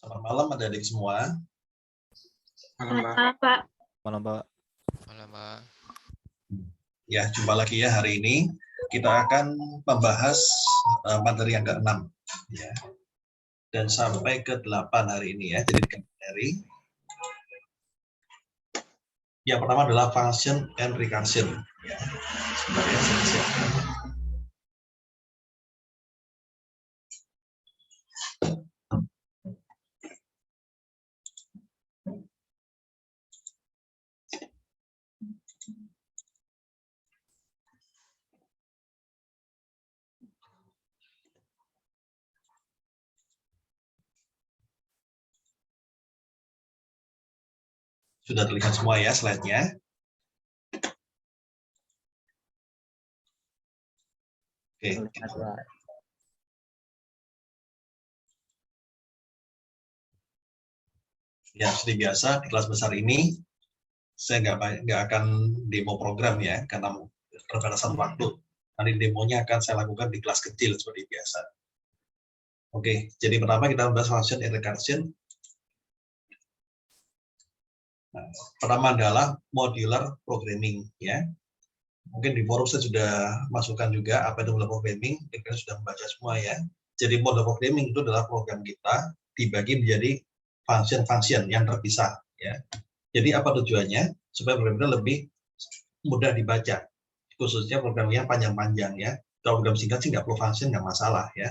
Selamat malam adik-adik semua. Malam, Pak. Malam, Pak. Malam, Pak. Ya, jumpa lagi ya hari ini. Kita akan membahas materi yang ke-6 ya. Dan sampai ke-8 hari ini ya. Jadi materi yang pertama adalah function and recursion ya. Sebentar ya, saya siapkan. Sudah terlihat semua ya slide-nya. Oke. Ya, seperti biasa di kelas besar ini saya nggak akan demo program ya karena terbatasan waktu. Nanti demonya akan saya lakukan di kelas kecil seperti biasa. Oke, jadi pertama kita membahas function and recursion. Nah, pertama adalah modular programming ya. Mungkin di forum saya sudah masukkan juga apa itu modular programming, kita sudah membaca semua ya. Jadi modular programming itu adalah program kita dibagi menjadi function-function yang terpisah ya. Jadi apa tujuannya? Supaya program kita lebih mudah dibaca, khususnya program yang panjang-panjang ya. Kalau program singkat sih nggak perlu function, nggak masalah ya.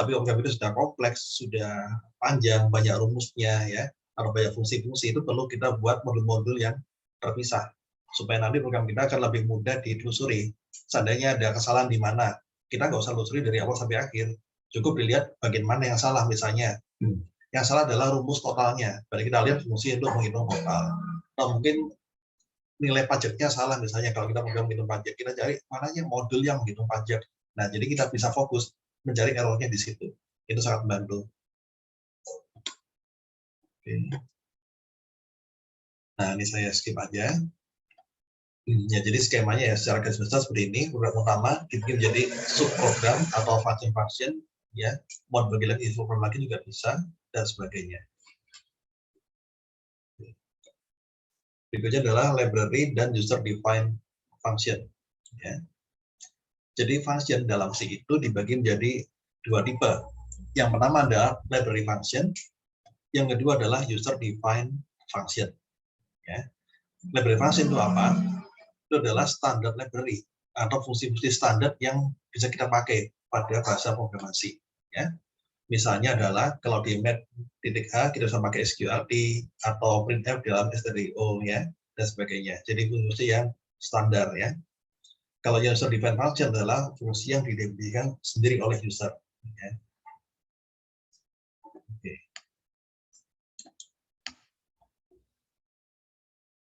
Tapi program itu sudah kompleks, sudah panjang, banyak rumusnya ya. Atau banyak fungsi-fungsi, itu perlu kita buat modul-modul yang terpisah supaya nanti program kita akan lebih mudah ditelusuri. Seandainya ada kesalahan di mana, kita nggak usah telusuri dari awal sampai akhir, cukup dilihat bagian mana yang salah. Misalnya yang salah adalah rumus totalnya, berarti kita lihat fungsi untuk menghitung total. Nah, mungkin nilai pajaknya salah, misalnya kalau kita program menghitung pajak, kita cari mananya modul yang menghitung pajak. Nah, jadi kita bisa fokus mencari errornya di situ. Itu sangat membantu. Nah, ini saya skip aja. Ya, jadi skemanya ya secara garis besar seperti ini. Program utama dibikin jadi subprogram atau function-function, ya. Mau bagi lagi program lagi juga bisa dan sebagainya. Berikutnya adalah library dan user defined function. Ya. Jadi function dalam C itu dibagi menjadi dua tipe. Yang pertama adalah library function. Yang kedua adalah user defined function. Ya. Library function itu apa? Itu adalah standar library atau fungsi-fungsi standar yang bisa kita pakai pada bahasa programasi. Ya. Misalnya adalah kalau di Math.H kita bisa pakai SQLT atau printf dalam stdio ya dan sebagainya. Jadi fungsi yang standar ya. Kalau user defined function adalah fungsi yang didefinisikan sendiri oleh user. Ya. Oke.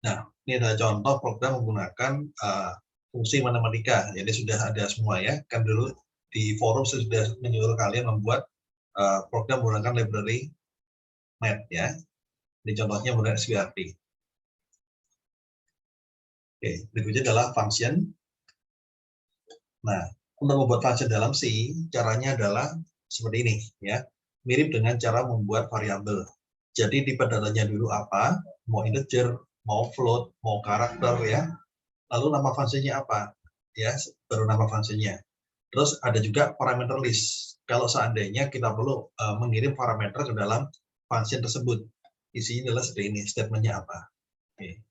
Nah, ini adalah contoh program menggunakan fungsi matematika. Jadi sudah ada semua ya. Kan dulu di forum saya sudah menyuruh kalian membuat program menggunakan library Math ya. Ini contohnya menggunakan SQLT. Oke, berikutnya adalah function. Nah, untuk membuat function dalam C, caranya adalah seperti ini ya. Mirip dengan cara membuat variabel. Jadi tipe datanya dulu apa? Mau integer, mau float, mau karakter ya. Lalu nama fungsinya apa? Ya, baru nama fungsinya. Terus ada juga parameter list. Kalau seandainya kita perlu mengirim parameter ke dalam function tersebut. Isinya adalah seperti ini, statementnya apa. Oke.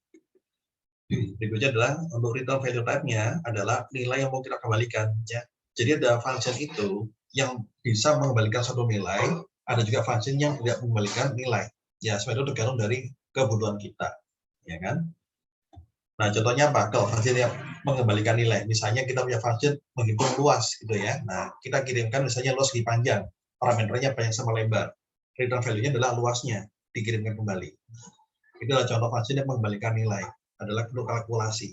Berikutnya adalah untuk return value type-nya adalah nilai yang mau kita kembalikan. Ya. Jadi ada function itu yang bisa mengembalikan suatu nilai, ada juga function yang tidak mengembalikan nilai. Ya, sebenarnya itu tergantung dari kebutuhan kita. Ya kan? Nah, contohnya apa? Kalau function yang mengembalikan nilai, misalnya kita punya function menghitung luas gitu ya. Nah, kita kirimkan misalnya luas segi panjang, parameternya panjang sama lebar. Return value-nya adalah luasnya, dikirimkan kembali. Itu adalah contoh function yang mengembalikan nilai, adalah untuk kalkulasi.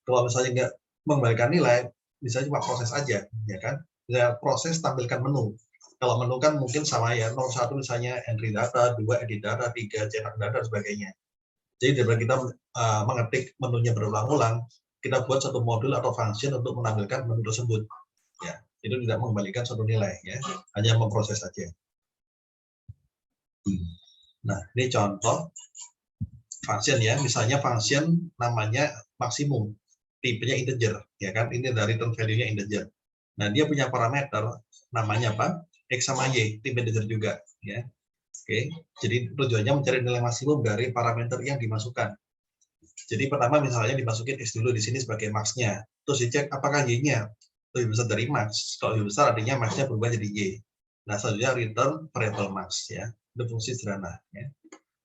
Kalau misalnya nggak mengembalikan nilai, misalnya cuma proses aja, ya kan? Misalnya proses tampilkan menu. Kalau menu kan mungkin sama ya, 01 misalnya entry data, 2 edit data, 3 cetak data, dan sebagainya. Jadi daripada kita mengetik menunya berulang-ulang, kita buat satu modul atau function untuk menampilkan menu tersebut. Ya, itu tidak mengembalikan suatu nilai, ya, hanya memproses saja. Nah, ini contoh function ya, misalnya function namanya maksimum, tipenya integer, ya kan? Ini dari return value-nya integer. Nah, dia punya parameter namanya apa? X sama Y, tipe integer juga, ya. Oke, jadi tujuannya mencari nilai maksimum dari parameter yang dimasukkan. Jadi pertama misalnya dimasukin X dulu di sini sebagai max-nya, terus dicek apakah Y-nya lebih besar dari max. Kalau lebih besar artinya max-nya berubah jadi Y. Nah, selanjutnya return variable max ya. Itu fungsi sederhana ya.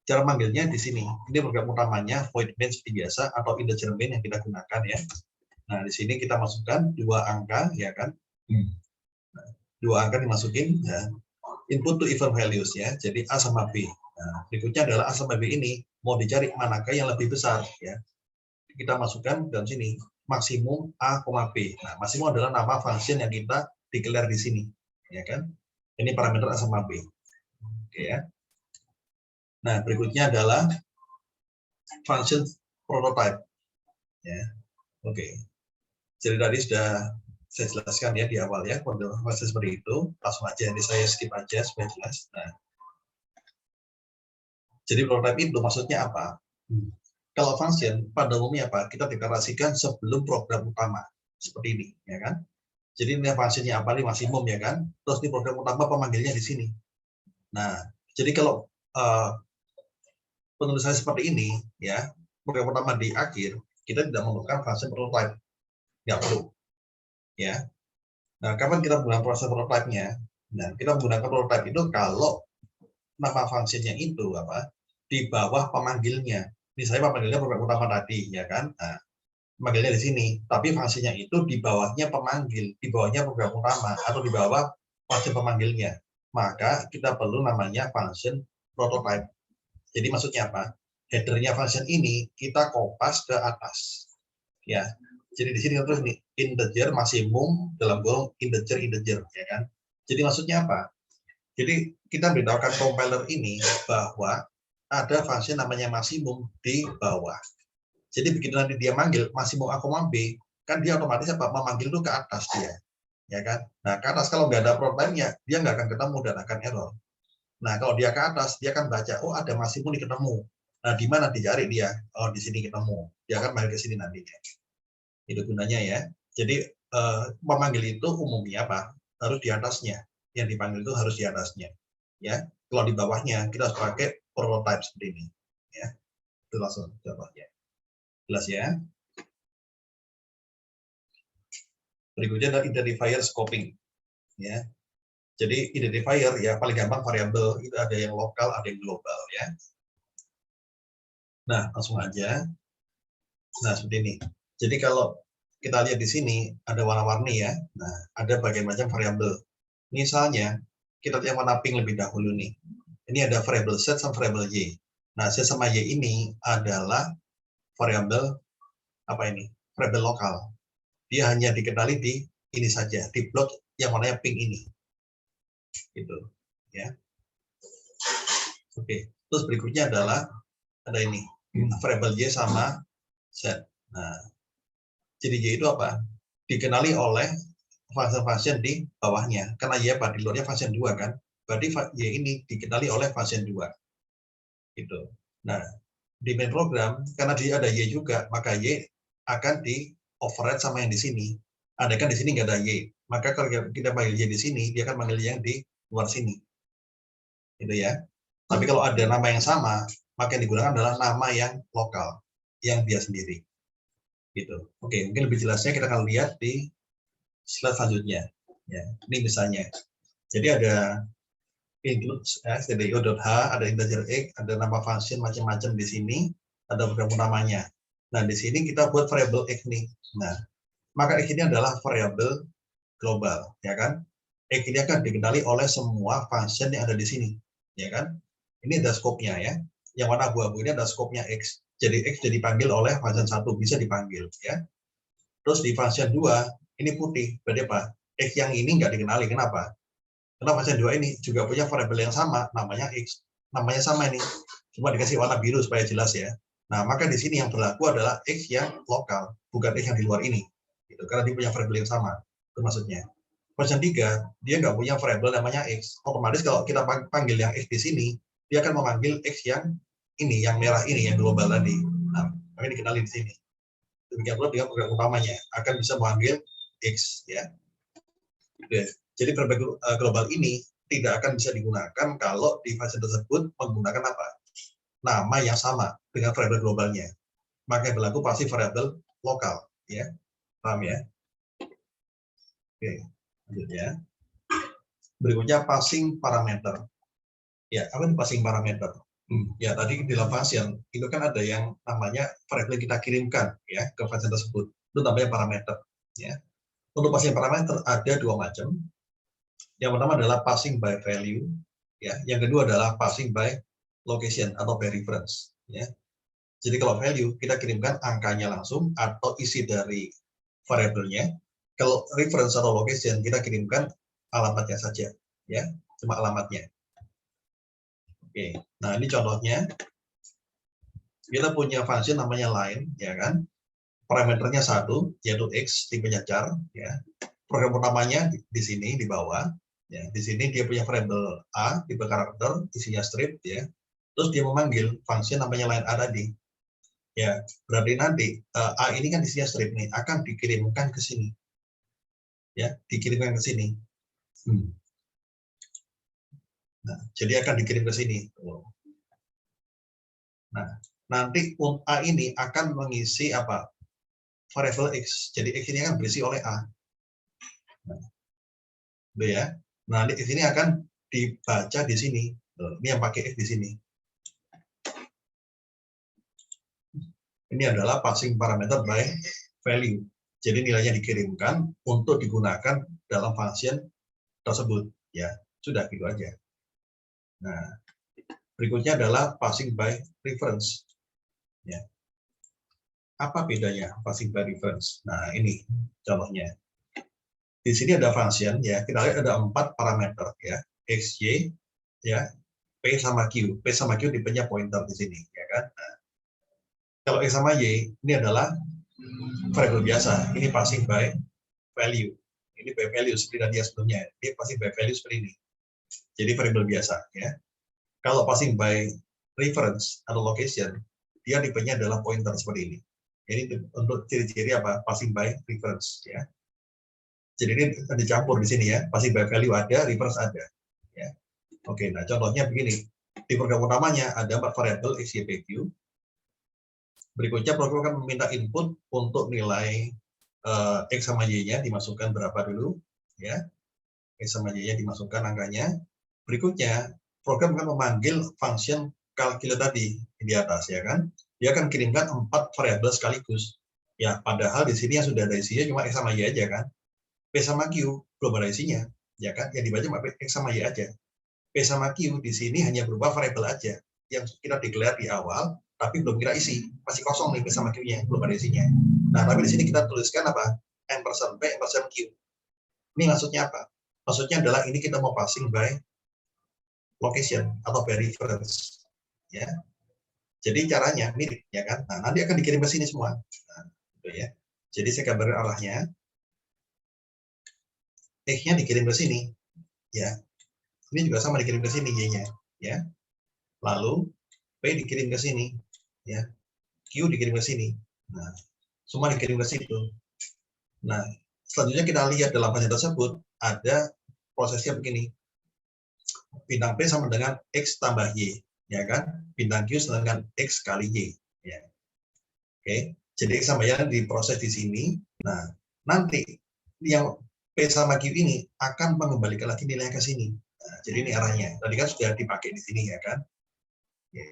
Cara manggilnya di sini. Ini program utamanya void main seperti biasa atau integer main yang kita gunakan ya. Nah, di sini kita masukkan 2 angka ya kan. Nah, 2 angka dimasukin ya. Input to even values ya. Jadi A sama B. Nah, berikutnya adalah A sama B ini mau dicari manakah yang lebih besar ya. Kita masukkan dalam sini maksimum A, B. Nah, maksimum adalah nama function yang kita declare di sini ya kan. Ini parameter A sama B. Oke ya. Nah, berikutnya adalah function prototype. Ya, oke. Jadi tadi sudah saya jelaskan ya di awal ya, konsep seperti itu. Langsung aja, ini saya skip aja supaya jelas. Nah, jadi prototype itu maksudnya apa? Kalau function pada umumnya apa? Kita deklarasikan sebelum program utama seperti ini, ya kan? Jadi ini functionnya apa nih maksimum ya kan? Terus di program utama pemanggilnya di sini. Nah, jadi kalau penulisannya seperti ini, ya, program utama di akhir, kita tidak memerlukan function prototype, nggak perlu, ya. Nah, kapan kita menggunakan proses prototype-nya? Nah, kita menggunakan prototype itu kalau nama fungsinya itu apa? Di bawah pemanggilnya. Misalnya pemanggilnya program utama tadi, ya kan? Nah, pemanggilnya di sini, tapi fungsinya itu di bawahnya pemanggil, di bawahnya program utama atau di bawah function pemanggilnya. Maka kita perlu namanya function prototype. Jadi maksudnya apa? Headernya function ini kita kopas ke atas. Ya. Jadi di sini terus nih integer maksimum dalam golong integer ya kan. Jadi maksudnya apa? Jadi kita beritahukan compiler ini bahwa ada function namanya maksimum di bawah. Jadi begitu nanti dia manggil maksimum A, B, kan dia otomatis apa? Memanggil itu ke atas dia. Ya kan? Nah, ke atas kalau nggak ada prototype-nya, dia nggak akan ketemu dan akan error. Nah, kalau dia ke atas, dia akan baca, oh ada maksimum ini ketemu. Nah, di mana dicari dia? Oh, di sini ketemu. Dia akan manggil ke sini nantinya. Itu gunanya ya. Jadi memanggil itu umumnya apa? Harus di atasnya. Yang dipanggil itu harus di atasnya. Ya. Kalau di bawahnya kita harus pakai prototype seperti ini. Ya. Itu langsung contohnya. Jelas ya. Berikutnya adalah identifier scoping. Ya. Jadi identifier ya paling gampang variabel itu ada yang lokal, ada yang global ya. Nah, langsung aja. Nah, seperti ini. Jadi kalau kita lihat di sini ada warna-warni ya. Nah, ada berbagai macam variabel. Misalnya kita lihat warna pink lebih dahulu nih. Ini ada variabel Z sama variabel Y. Nah, Z sama Y ini adalah variabel apa ini? Variabel lokal. Dia hanya dikenali di ini saja, di blok yang warnanya pink ini. Gitu, ya. Oke. Terus berikutnya adalah ada ini, variabel Y sama Z. Nah, jadi Y itu apa? Dikenali oleh function di bawahnya. Karena Y apa? Di luarnya function 2 kan? Berarti Y ini dikenali oleh function 2. Gitu. Nah, di main program, karena dia ada Y juga, maka Y akan di override sama yang di sini. Andaikan di sini nggak ada Y, maka kalau kita panggil Y di sini, dia akan panggil yang di luar sini. Gitu ya. Tapi kalau ada nama yang sama, maka yang digunakan adalah nama yang lokal, yang dia sendiri. Gitu. Oke, mungkin lebih jelasnya kita akan lihat di slide selanjutnya. Ya, ini misalnya. Jadi ada include stdio.h, ada integer x, ada nama function macam-macam di sini, ada program utamanya. Nah, di sini kita buat variabel x nih. Nah, maka x ini adalah variabel global, ya kan? X ini akan dikenali oleh semua function yang ada di sini, ya kan? Ini ada scope-nya ya. Yang warna abu-abu ini ada scope-nya x. Jadi x jadi dipanggil oleh function 1, bisa dipanggil, ya. Terus di function 2, ini putih, berarti apa? X yang ini nggak dikenali, kenapa? Karena function 2 ini juga punya variabel yang sama, namanya x. Namanya sama ini, cuma dikasih warna biru supaya jelas ya. Nah, maka di sini yang berlaku adalah x yang lokal, bukan x yang di luar ini. Gitu, karena dia punya variabel yang sama, itu maksudnya. Function 3, dia nggak punya variabel namanya x. Otomatis kalau kita panggil yang x di sini, dia akan memanggil X yang ini, yang merah ini, yang global tadi. Nah, makanya dikenali di sini. Demikian pula dengan program utamanya akan bisa memanggil X, ya. Oke. Jadi variabel global ini tidak akan bisa digunakan kalau di function tersebut menggunakan apa? Nama yang sama dengan variabel globalnya. Maka yang berlaku pasti variabel lokal, ya. Paham ya? Oke, lanjut ya. Berikutnya passing parameter. Ya, apa itu passing parameter? Ya, tadi di dalam function itu kan ada yang namanya variabel yang kita kirimkan ya ke function tersebut. Itu namanya parameter, ya. Untuk passing parameter ada dua macam. Yang pertama adalah passing by value, ya. Yang kedua adalah passing by location atau by reference, ya. Jadi kalau value kita kirimkan angkanya langsung atau isi dari variabelnya. Kalau reference atau location kita kirimkan alamatnya saja, ya, cuma alamatnya. Oke, nah ini contohnya. Kita punya function namanya line, ya kan? Parameternya satu, yaitu x tipenya char, ya. Program utamanya di sini di bawah, ya. Di sini dia punya variabel a tipe karakter, isinya strip, ya. Terus dia memanggil function namanya line a tadi. Ya, berarti nanti a ini kan isinya strip nih, akan dikirimkan ke sini. Ya, dikirimkan ke sini. Nah, jadi akan dikirim ke sini. Nah, nanti a ini akan mengisi apa? Variabel x. Jadi x ini akan berisi oleh a. Nah, ya. Nah, nanti x ini akan dibaca di sini. Ini yang pakai x di sini. Ini adalah passing parameter by value. Jadi nilainya dikirimkan untuk digunakan dalam function tersebut. Ya, sudah gitu aja. Nah, berikutnya adalah passing by reference. Ya. Apa bedanya passing by reference? Nah, ini contohnya. Di sini ada function, ya. Kita lihat ada 4 parameter, ya. X, Y, ya. P sama Q. P sama Q tipenya pointer di sini, ya kan? Nah, kalau X sama Y, ini adalah variabel biasa. Ini passing by value. Ini by value seperti tadi sebelumnya. Ini passing by value seperti ini. Jadi variabel biasa, ya. Kalau passing by reference atau location, dia tipenya adalah pointer seperti ini. Ini untuk ciri-ciri apa? Passing by reference, ya. Jadi ini dicampur di sini, ya. Passing by value ada, reference ada, ya. Oke, nah contohnya begini. Di program utamanya ada 4 variabel X, Y, P, Q. Berikutnya program akan meminta input untuk nilai X sama Y-nya dimasukkan berapa dulu, ya. X sama Y-nya dimasukkan angkanya. Berikutnya program akan memanggil function calculate tadi di atas, ya kan. Dia akan kirimkan 4 variabel sekaligus. Ya, padahal di sini yang sudah ada isinya cuma X sama Y aja kan. P sama Q belum ada isinya, ya kan. Yang dibaca cuma X sama Y aja. P sama Q di sini hanya berupa variabel aja yang kita declare di awal, tapi belum kita isi, masih kosong nih P sama Q-nya, belum ada isinya. Nah, tapi di sini kita tuliskan apa? Ampersand P, ampersand Q. Ini maksudnya apa? Maksudnya adalah ini kita mau passing by location atau by reference, ya. Jadi caranya mirip, ya kan? Nah, nanti akan dikirim ke sini semua. Nah, gitu ya. Jadi saya gambarin arahnya. X-nya dikirim ke sini, ya. Ini juga sama dikirim ke sini Y-nya, ya. Lalu P dikirim ke sini, ya. Q dikirim ke sini. Nah, semua dikirim ke situ. Nah, selanjutnya kita lihat dalam function tersebut ada prosesnya begini. Bintang P sama dengan X tambah Y, ya kan? Bintang Q sama dengan X kali Y, ya. Oke, jadi X sama Y diproses di sini. Nah, nanti yang P sama Q ini akan mengembalikan lagi nilai ke sini. Nah, jadi ini arahnya. Tadi kan sudah dipakai di sini, ya kan? Oke.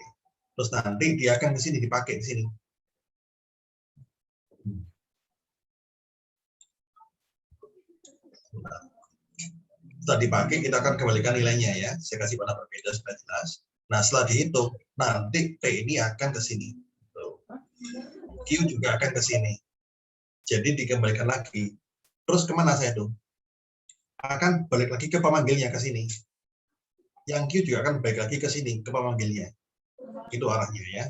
Terus nanti dia akan di sini dipakai di sini. Setelah dipakai, kita akan kembalikan nilainya, ya. Saya kasih warna berbeda supaya jelas. Nah, setelah dihitung, nanti P ini akan ke sini. Q juga akan ke sini. Jadi dikembalikan lagi. Terus kemana saya tuh? Akan balik lagi ke pemanggilnya ke sini. Yang Q juga akan balik lagi ke sini, ke pemanggilnya. Itu arahnya, ya.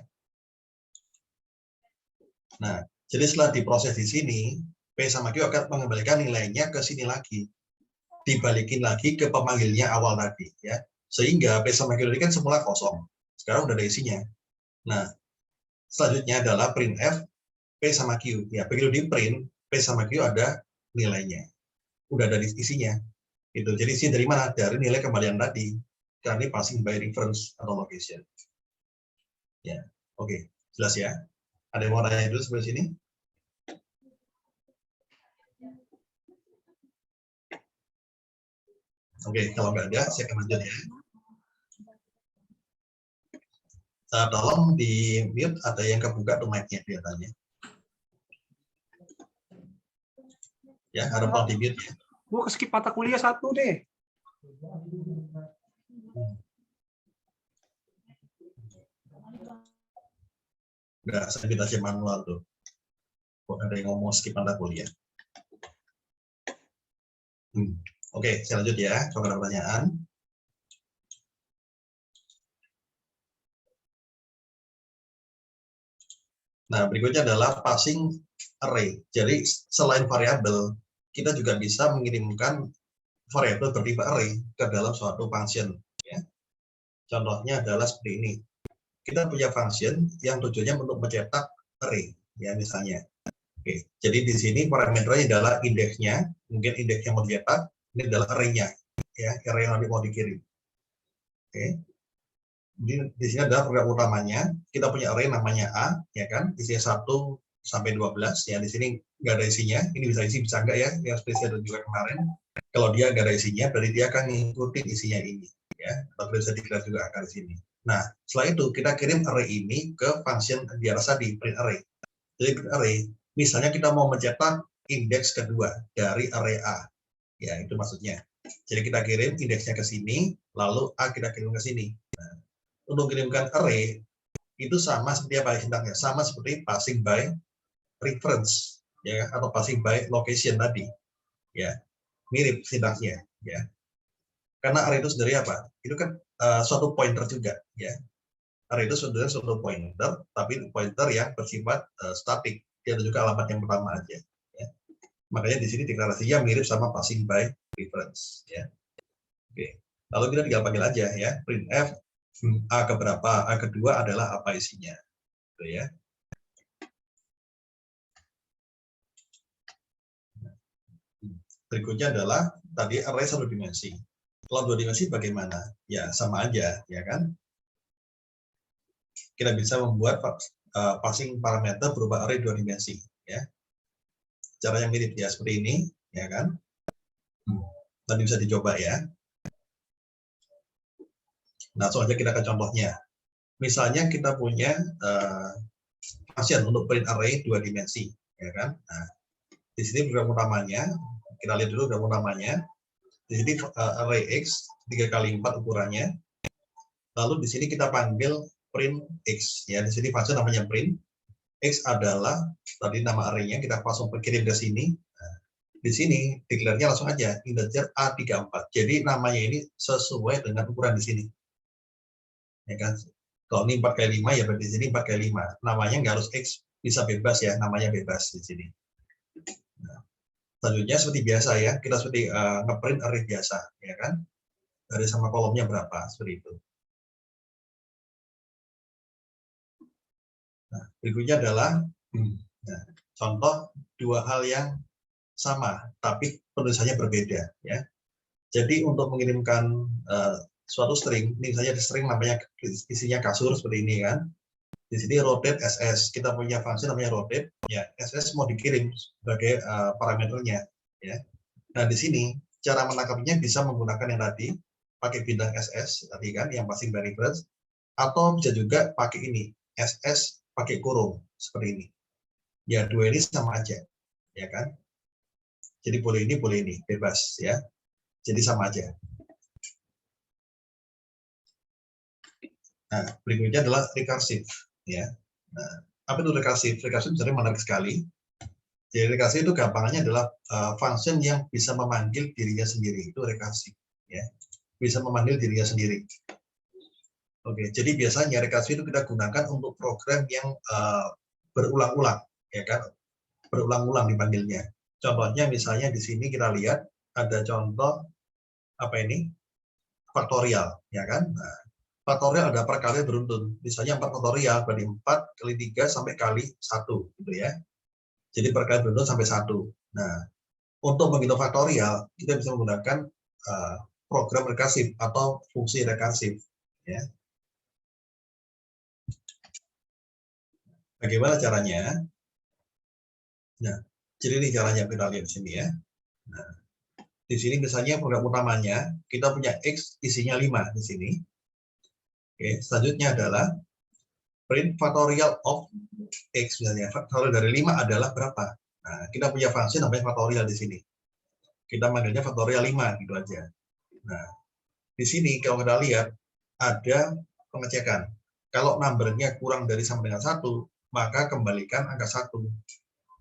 Nah, jadi setelah diproses di sini, P sama Q akan mengembalikan nilainya ke sini lagi. Dibalikin lagi ke pemanggilnya awal tadi, ya. Sehingga P sama Q ini kan semula kosong. Sekarang udah ada isinya. Nah, selanjutnya adalah printf P sama Q. Ya, begitu di print, P sama Q ada nilainya. Udah ada isinya. Gitu. Jadi isi dari mana? Dari nilai kembalian tadi. Karena ini passing by reference atau location. Ya, oke. Jelas ya? Ada yang mau tanya dulu sebelah sini? Oke, kalau nggak ada, saya akan lanjut ya. Tolong di mute, ada yang kebuka tuh mic-nya kelihatannya. Ya, harap di mute ya. Gua keskip mata kuliah 1 deh. Nggak, saya minta aja manual tuh. Kok ada yang ngomong skip mata kuliah. Oke, saya lanjut ya. Kalau ada pertanyaan. Nah, berikutnya adalah passing array. Jadi, selain variabel, kita juga bisa mengirimkan variabel bertipe array ke dalam suatu function. Ya. Contohnya adalah seperti ini. Kita punya function yang tujuannya untuk mencetak array, ya misalnya. Oke, jadi di sini parameternya adalah indeksnya, mungkin indeks yang mau dicetak, ini adalah array-nya, ya, array yang nanti mau dikirim. Oke. Di sini adalah program utamanya. Kita punya array namanya A, ya kan, isinya 1 sampai 12. Ya, di sini nggak ada isinya. Ini bisa isi, bisa enggak ya, yang seperti saya juga kemarin. Kalau dia nggak ada isinya, berarti dia akan ngikutin isinya ini, ya. Atau bisa declare juga akan di sini. Nah, setelah itu kita kirim array ini ke function di atas tadi, print array. Jadi print array, misalnya kita mau mencetak indeks kedua dari array A, ya itu maksudnya. Jadi kita kirim indeksnya ke sini, lalu A kita kirim ke sini. Nah, untuk kirimkan array itu sama seperti apa sintaknya? Sama seperti passing by reference, ya, atau passing by location tadi, ya, mirip sintaksnya, ya. Karena array itu sendiri apa? Itu kan suatu pointer juga, ya. Array itu sebenarnya suatu pointer, tapi pointer yang bersifat statik. Dia juga alamat yang pertama aja. Ya. Makanya di sini deklarasinya mirip sama passing by reference. Ya. Oke. Lalu kita tinggal panggil aja ya, printf A keberapa, A kedua adalah apa isinya. Gitu ya. Berikutnya adalah tadi array 1 dimensi. Kalau 2 dimensi bagaimana? Ya sama aja, ya kan? Kita bisa membuat passing parameter berupa array 2 dimensi, ya. Caranya mirip ya seperti ini, ya kan? Nanti bisa dicoba ya. Nah, soalnya kita ke contohnya. Misalnya kita punya function untuk print array 2 dimensi, ya kan? Nah, di sini program utamanya, kita lihat dulu program utamanya. Di sini array x 3x4 ukurannya. Lalu di sini kita panggil print x, ya. Di sini function namanya print. X adalah tadi nama array-nya, kita langsung kirim ke sini. Nah, di sini declare-nya langsung aja integer A34. Jadi namanya ini sesuai dengan ukuran di sini. Ya kan? Kalau ini 4x5 ya berarti di sini 4x5. Namanya nggak harus X, bisa bebas ya, namanya bebas di sini. Nah, selanjutnya seperti biasa ya, kita seperti ngeprint array biasa, ya kan? Dari sama kolomnya berapa, seperti itu. Nah, berikutnya adalah contoh dua hal yang sama, tapi penulisannya berbeda, ya. Jadi untuk mengirimkan suatu string, ini misalnya string namanya isinya kasur seperti ini kan. Di sini rotate ss, kita punya fungsi namanya rotate, ya ss mau dikirim sebagai parameternya, ya. Nah di sini cara menangkapnya bisa menggunakan yang tadi pakai bintang ss tadi kan, yang passing by reference, atau bisa juga pakai ini ss pakai kurung seperti ini. Ya dua ini sama aja, ya kan. Jadi boleh ini, bebas ya. Jadi sama aja. Nah, berikutnya adalah recursive, ya. Nah, apa itu recursive? Recursive sebenarnya menarik sekali. Jadi recursive itu gampangannya adalah function yang bisa memanggil dirinya sendiri, itu recursive, ya. Bisa memanggil dirinya sendiri. Oke, jadi biasanya recursive itu kita gunakan untuk program yang berulang-ulang, ya kan? Berulang-ulang dipanggilnya. Contohnya misalnya di sini kita lihat ada contoh apa ini? faktorial, ya kan? Nah, faktorial ada perkalian beruntun. Misalnya 4 faktorial berarti 4 kali 3 sampai kali 1, gitu ya. Jadi perkalian beruntun sampai 1. Nah, untuk menghitung faktorial, kita bisa menggunakan program rekarsif atau fungsi rekarsif, ya. Bagaimana caranya? Nah, jadi ini caranya kita lihat di sini ya. Nah, di sini misalnya program utamanya kita punya X isinya 5 di sini. Oke, selanjutnya adalah print factorial of X misalnya. Faktorial dari 5 adalah berapa? Nah, kita punya fungsi namanya faktorial di sini. Kita manggilnya faktorial 5 gitu aja. Nah, di sini kalau kita lihat ada pengecekan. Kalau numbernya kurang dari sama dengan 1, maka kembalikan angka 1.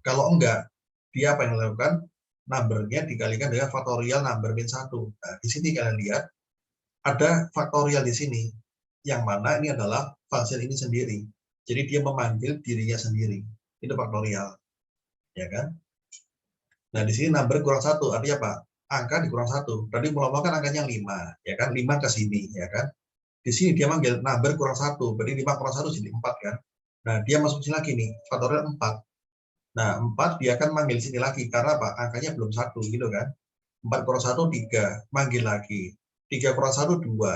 Kalau enggak, dia apa yang dilakukan? Numbernya dikalikan dengan faktorial number min 1. Nah, di sini kalian lihat ada faktorial di sini, yang mana ini adalah function ini sendiri. Jadi dia memanggil dirinya sendiri. Itu faktorial, ya kan? Nah, di sini number kurang 1, artinya apa? Angka dikurang 1. Tadi mula-mula kan angkanya 5, ya kan? 5 ke sini, ya kan? Di sini dia manggil number kurang 1, berarti 5 kurang 1 jadi 4 kan? Nah, dia masuk sini lagi nih, faktorial 4. Nah, 4 dia akan manggil sini lagi, karena apa? Angkanya belum 1, gitu kan? 4 kurang 1, 3, manggil lagi. 3 kurang 1, 2.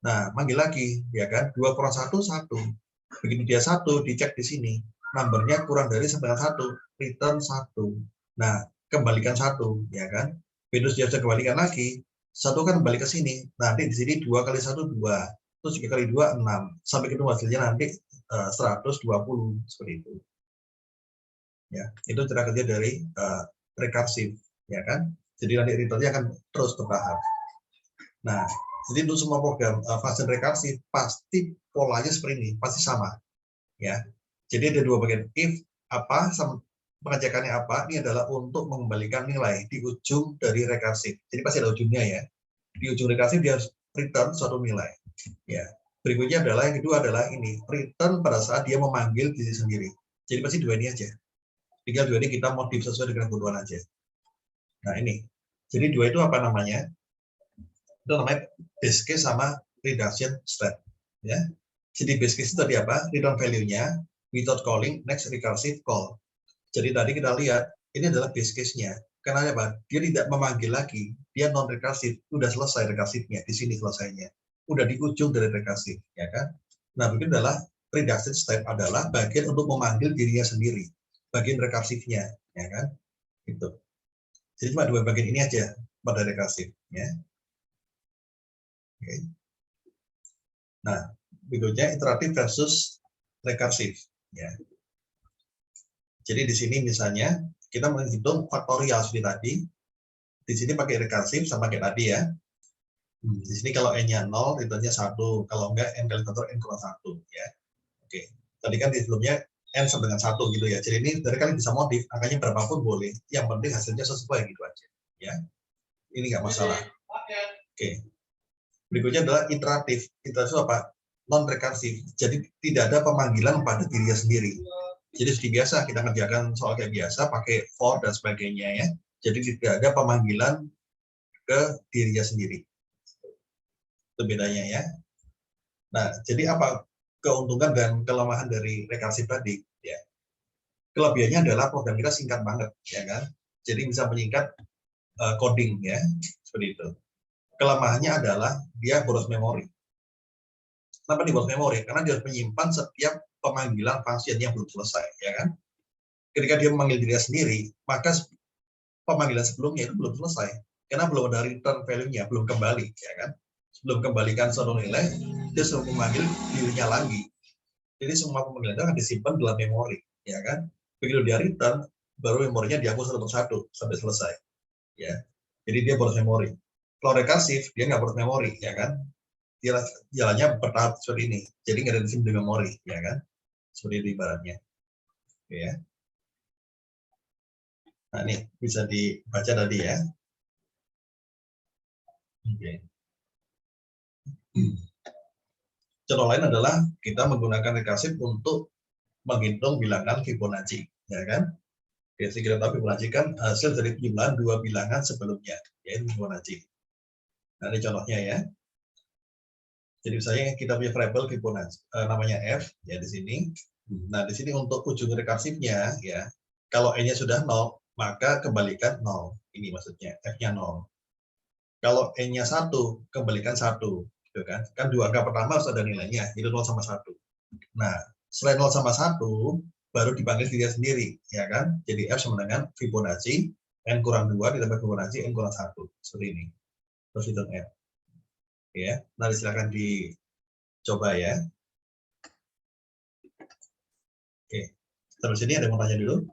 Nah, manggil lagi, ya kan? 2 kurang 1, 1. Begitu dia 1, dicek di sini. Numbernya kurang dari 1, return 1. Nah, kembalikan 1, ya kan? Begitu dia bisa kembalikan lagi, 1 kan kembali ke sini. Nanti di sini 2 kali 1, 2. Terus 3 kali 2, 6. Sampai ketemu hasilnya nanti 120, seperti itu. Ya, itu cara kerja dari rekarsif, ya kan? Jadi nanti returnnya akan terus bertahap. Nah, jadi untuk semua program function rekarsif pasti polanya seperti ini, pasti sama, ya. Jadi ada dua bagian, if apa sama pengecekannya apa, ini adalah untuk mengembalikan nilai di ujung dari rekarsif. Jadi pasti ada ujungnya ya. Di ujung rekarsif dia harus return suatu nilai. Ya. Berikutnya adalah yang kedua adalah ini, return pada saat dia memanggil diri sendiri. Jadi pasti dua ini aja. Tinggal dua ini kita modif sesuai dengan kebutuhan aja. Nah ini, jadi dua itu apa namanya? Itu namanya base case sama reduction step. Ya. Jadi base case itu tadi apa? Return value-nya without calling next recursive call. Jadi tadi kita lihat, ini adalah base case-nya. Karena apa? Dia tidak memanggil lagi, dia non recursive, udah selesai rekarsifnya, di sini selesainya. Udah di ujung dari rekarsif, ya kan? Nah, begitu adalah reduction step adalah bagian untuk memanggil dirinya sendiri, bagian rekarsifnya, ya kan? Gitu. Jadi cuma dua bagian ini aja pada rekarsif, ya. Oke. Nah, berikutnya iteratif versus rekarsif, ya. Jadi di sini misalnya kita menghitung faktorial seperti tadi. Di sini pakai rekarsif sama kayak tadi ya. Di sini kalau n-nya 0, returnnya 1. Kalau enggak, n kali faktor n kurang 1. Ya. Oke. Tadi kan di sebelumnya n sama dengan 1 gitu ya. Jadi ini dari kalian bisa modif, angkanya berapapun boleh. Yang penting hasilnya sesuai gitu aja. Ya. Ini nggak masalah. Oke. Berikutnya adalah iteratif. Iteratif apa? Non-rekarsif. Jadi tidak ada pemanggilan pada dirinya sendiri. Jadi seperti biasa kita kerjakan soal kayak biasa, pakai for dan sebagainya ya. Jadi tidak ada pemanggilan ke dirinya sendiri. Itu bedanya ya. Nah, jadi apa keuntungan dan kelemahan dari rekarsif tadi? Ya, kelebihannya adalah program kita singkat banget, ya kan? Jadi bisa menyingkat coding ya, seperti itu. Kelemahannya adalah dia boros memori. Kenapa dia boros memori? Karena dia harus menyimpan setiap pemanggilan function yang belum selesai, ya kan? Ketika dia memanggil dirinya sendiri, maka pemanggilan sebelumnya itu belum selesai. Karena belum ada return value-nya, belum kembali, ya kan? Sebelum kembalikan suatu nilai, dia sudah memanggil dirinya lagi. Jadi semua pemanggilan itu akan disimpan dalam memori, ya kan? Begitu dia return, baru memorinya dihapus satu persatu sampai selesai, ya. Jadi dia boros memori. Kalau rekarsif, dia nggak boros memori, ya kan? Dia jalannya bertahap seperti ini. Jadi nggak ada disimpan di memori, ya kan? Seperti itu ibaratnya, ya. Nah ini bisa dibaca tadi ya. Oke. Contoh lain adalah kita menggunakan rekarsif untuk menghitung bilangan Fibonacci, ya kan? Jadi kita tahu Fibonacci kan hasil dari penjumlahan dua bilangan sebelumnya, yaitu Fibonacci. Nah, ini contohnya ya. Jadi misalnya kita punya variabel Fibonacci, namanya f ya di sini. Nah di sini untuk ujung rekarsifnya ya, kalau n-nya sudah 0 maka kembalikan 0. Ini maksudnya f-nya 0. Kalau n-nya 1 kembalikan 1, gitu kan? Kan dua angka pertama harus ada nilainya, itu 0 sama 1. Nah selain 0 sama 1 baru dipanggil diri sendiri, ya kan? Jadi f sama dengan Fibonacci n kurang 2 ditambah Fibonacci n kurang 1 seperti ini. Terus hitung f. Ya, nanti silakan dicoba ya. Oke, terus ini ada yang mau tanya dulu?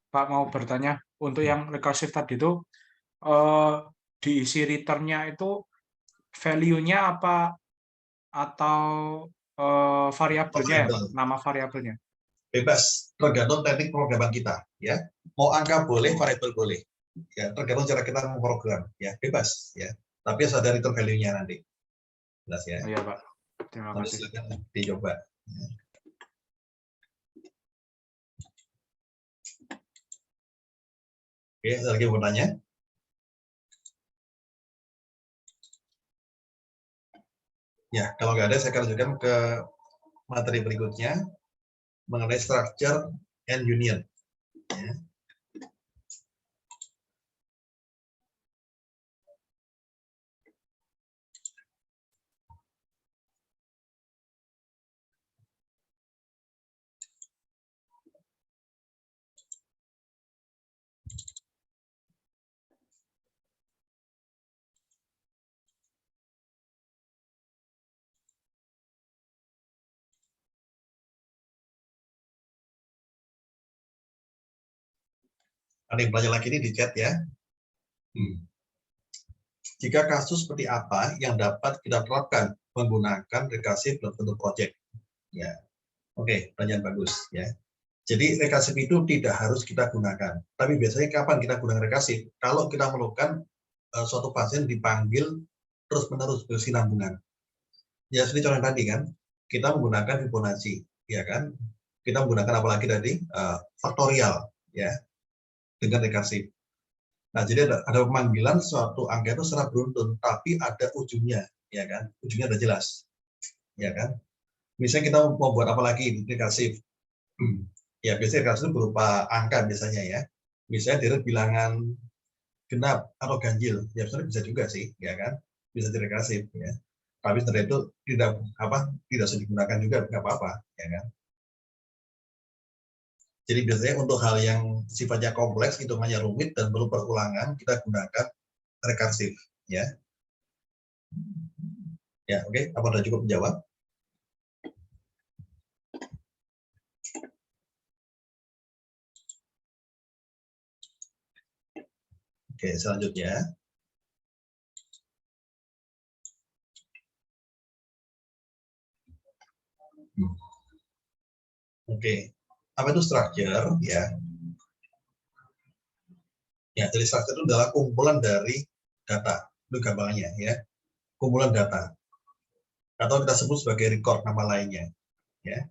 Pak mau bertanya, untuk yang rekursif tadi itu diisi return-nya itu value-nya apa atau variabelnya ya, Pak? Variabel. Nama variabelnya. Bebas, tergantung teknik pemrograman kita ya. Mau angka boleh, variabel boleh. Ya, tergantung cara kita memprogram ya, bebas ya. Tapi harus ada return value-nya nanti. Jelas ya. Oh, iya, Pak. Terima Nanti kasih. silakan dicoba. Ya. Oke, ada lagi mau tanya? Ya, kalau nggak ada, saya akan lanjutkan ke materi berikutnya mengenai structure and union. Ya. Ada yang belajar lagi ini di chat ya. Jika kasus seperti apa yang dapat kita terapkan menggunakan rekursif dalam bentuk project? Ya, oke, pertanyaan bagus ya. Jadi rekursif itu tidak harus kita gunakan. Tapi biasanya kapan kita gunakan rekursif? Kalau kita memerlukan suatu pasien dipanggil terus-menerus berkesinambungan. Ya, seperti contoh tadi kan, kita menggunakan Fibonacci, ya kan? Kita menggunakan apalagi tadi faktorial, ya, dengan rekursif. Nah, jadi ada pemanggilan suatu angka itu secara beruntun, tapi ada ujungnya, ya kan? Ujungnya udah jelas, ya kan? Misalnya kita mau buat apa lagi rekursif? Ya, biasanya rekursif berupa angka biasanya ya. Misalnya dari bilangan genap atau ganjil, ya sebenarnya bisa juga sih, ya kan? Bisa direkursif, ya. Tapi setelah itu tidak usah digunakan juga, nggak apa-apa, ya kan? Jadi biasanya untuk hal yang sifatnya kompleks, hitungannya rumit dan perlu perulangan, kita gunakan rekursif, ya. Ya, oke. Apa sudah cukup menjawab? Oke, selanjutnya. Oke, apa itu structure? Ya, jadi structure itu adalah kumpulan dari data, itu gambarnya ya, kumpulan data, atau kita sebut sebagai record nama lainnya. Ya,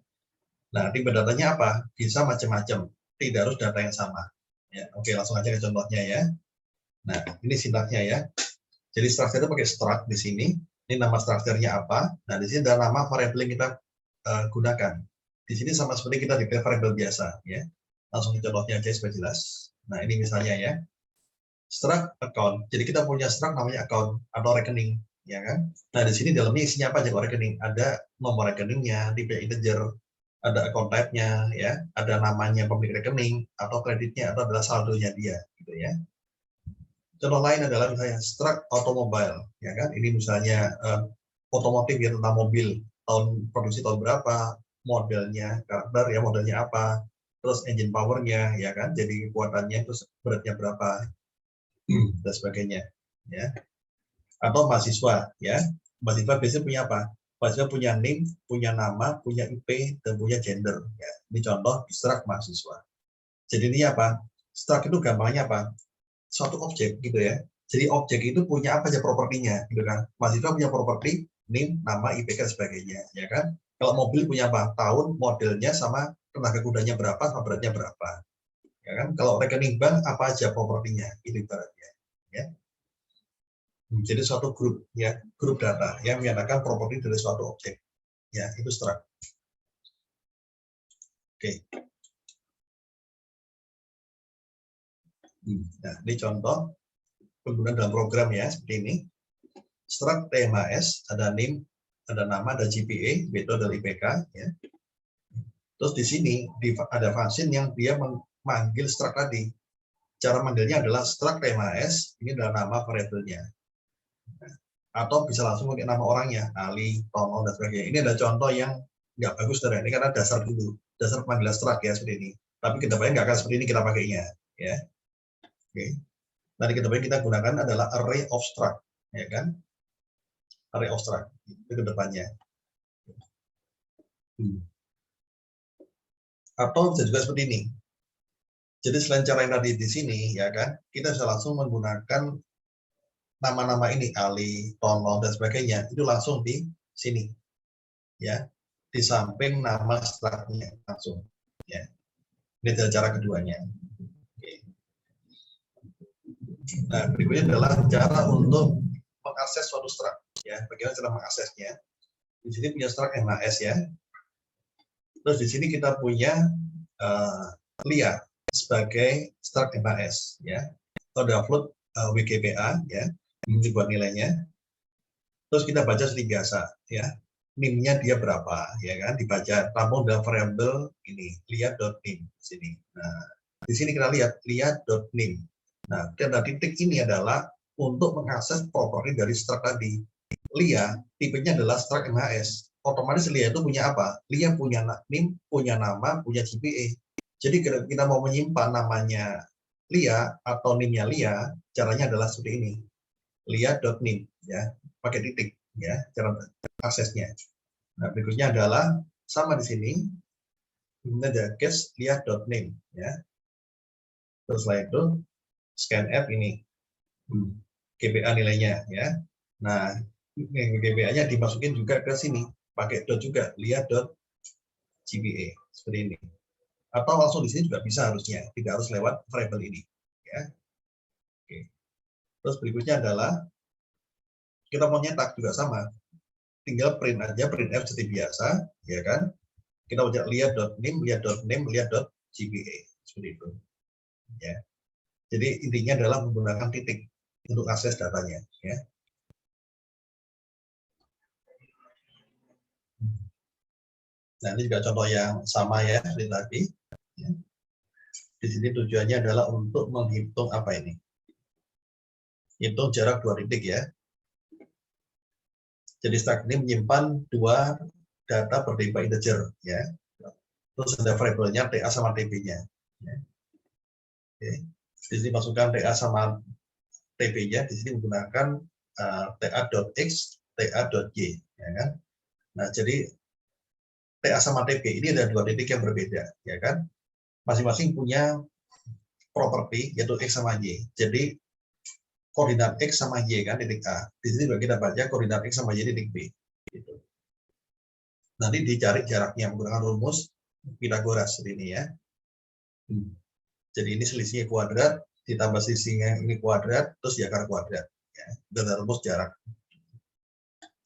nah tipe datanya apa? Bisa macam-macam, tidak harus data yang sama. Ya, oke, langsung aja ke contohnya ya. Nah, ini sintaksnya ya. Jadi structure itu pakai struct di sini. Ini nama strukturnya apa? Nah, di sini ada nama variabel yang kita gunakan. Di sini sama seperti kita declare variabel biasa ya. Langsung ke contohnya aja supaya jelas. Nah, ini misalnya ya. Struct account. Jadi kita punya struct namanya account atau rekening, ya kan? Nah, di sini dalamnya isinya apa aja rekening? Ada nomor rekeningnya, tipe integer, ada account type-nya, ya, ada namanya pemilik rekening atau kreditnya atau adalah saldonya dia, gitu ya. Contoh lain adalah misalnya struct automobile, ya kan? Ini misalnya otomotif ya, tentang mobil, tahun produksi tahun berapa, modelnya, karakter ya, modelnya apa, terus engine power-nya, ya kan? Jadi kekuatannya itu beratnya berapa, dan sebagainya, ya. Atau mahasiswa, ya. Mahasiswa biasanya punya apa? Mahasiswa punya NIM, punya nama, punya IP, dan punya gender. Ya. Ini contoh struct mahasiswa. Jadi ini apa? Struct itu gampangnya apa? Suatu objek gitu ya. Jadi objek itu punya apa aja propertinya, gitu kan? Mahasiswa punya properti NIM, nama, IP, dan sebagainya, ya kan? Kalau mobil punya apa? Tahun, modelnya, sama tenaga kudanya berapa, sama beratnya berapa. Ya kan? Kalau rekening bank apa aja propertinya, itu ibaratnya. Ya. Jadi suatu grup, ya, grup data yang menyatakan properti dari suatu objek, ya, itu struct. Oke. Nah, ini contoh penggunaan dalam program ya, seperti ini. Struct TMAS, ada name, ada nama, ada GPA, metode dari IPK, ya. Terus di sini ada function yang dia memanggil struct tadi. Cara manggilnya adalah struct TMAS, ini adalah nama variabelnya. Atau bisa langsung pakai nama orangnya, Ali, Tono, dan sebagainya. Ini ada contoh yang nggak bagus, saudara. Ini karena dasar dulu, dasar panggilan struct ya, seperti ini. Tapi kedepannya nggak akan seperti ini kita pakainya, ya. Oke. Nanti kedepannya kita gunakan adalah array of struct, ya kan? Array of struct itu kedepannya. Atau bisa juga seperti ini. Jadi selain cara yang tadi di sini, ya kan, kita bisa langsung menggunakan nama-nama ini, Ali, Tono, dan sebagainya, itu langsung di sini, ya, di samping nama struct-nya langsung, ya. Ini adalah cara keduanya. Oke. Nah, berikutnya adalah cara untuk mengakses suatu struct, ya. Bagaimana cara mengaksesnya? Di sini punya struct MAS, ya. Terus di sini kita punya LIA sebagai struct MAS, ya. Atau download WGPA, ya. Ini buat nilainya. Terus kita baca seperti biasa, ya. NIM-nya dia berapa, ya kan? Dibaca tampung dalam variabel ini, lia.nim sini. Nah, di sini kita lihat lia.nim. Nah, dan titik ini adalah untuk mengakses properti dari struct tadi. LIA tipenya adalah struct MHS. Otomatis LIA itu punya apa? LIA punya NIM, punya nama, punya GPA. Jadi kita mau menyimpan namanya LIA atau NIM-nya LIA, caranya adalah seperti ini. lia.nim, ya, pakai titik, ya, cara aksesnya. Nah, berikutnya adalah sama di sini, ini ada case lia.name, ya. Terus setelah itu scanf ini, GPA nilainya, ya. Nah, GPA-nya dimasukin juga ke sini, pakai dot juga, lia.gpa, seperti ini. Atau langsung di sini juga bisa harusnya, tidak harus lewat variabel ini, ya. Oke. Terus berikutnya adalah kita mau nyetak juga sama, tinggal print aja, printf seperti biasa, ya kan? Kita ucap lia.nim, lia.name, lia.gpa, seperti itu, ya. Jadi intinya adalah menggunakan titik untuk akses datanya, ya. Nah, ini juga contoh yang sama ya, seperti tadi. Ya. Di sini tujuannya adalah untuk menghitung apa ini? Hitung jarak 2 titik ya. Jadi struct ini menyimpan 2 data bertipe integer ya. Terus ada variabelnya TA sama TB-nya. Ya. Oke. Di sini masukkan TA sama TB-nya, di sini menggunakan TA.x, TA.y, ya kan? Nah, jadi TA sama TB ini ada 2 titik yang berbeda, ya kan? Masing-masing punya properti yaitu x sama y. Jadi koordinat x sama y kan titik A. Di sini juga kita baca koordinat x sama y titik B. Gitu. Nanti dicari jaraknya menggunakan rumus Pythagoras seperti ini ya. Jadi ini selisihnya kuadrat ditambah selisihnya ini kuadrat terus diakar kuadrat. Ya. Dan rumus jarak.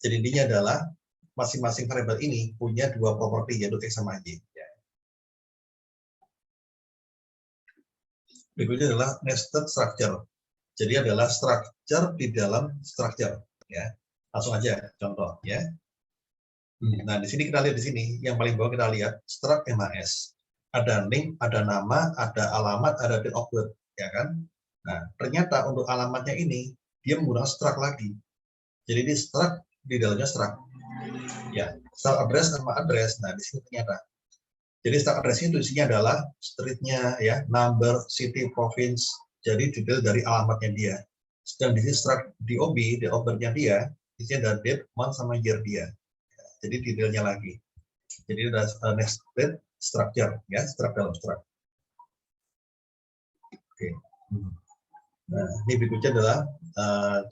Jadi intinya adalah masing-masing variabel ini punya 2 properti yaitu x sama y. Ya. Berikutnya adalah nested structure. Jadi adalah structure di dalam structure. Ya. Langsung aja contoh ya. Nah di sini kita lihat di sini yang paling bawah kita lihat struct MAS. Ada name, ada nama, ada alamat, ada date of birth, ya kan? Nah ternyata untuk alamatnya ini dia menggunakan struct lagi. Jadi di struct di dalamnya struct. Ya, struct address sama address. Nah di sini ternyata. Jadi struct address itu isinya adalah street-nya, ya, number, city, province. Jadi detail dari alamatnya dia. Sedang di sini struct DOB, date of birth-nya dia, isinya ada date, month, sama year dia. Jadi detailnya lagi. Jadi ada nested structure, ya, struct dalam struct. Oke. Nah, ini berikutnya adalah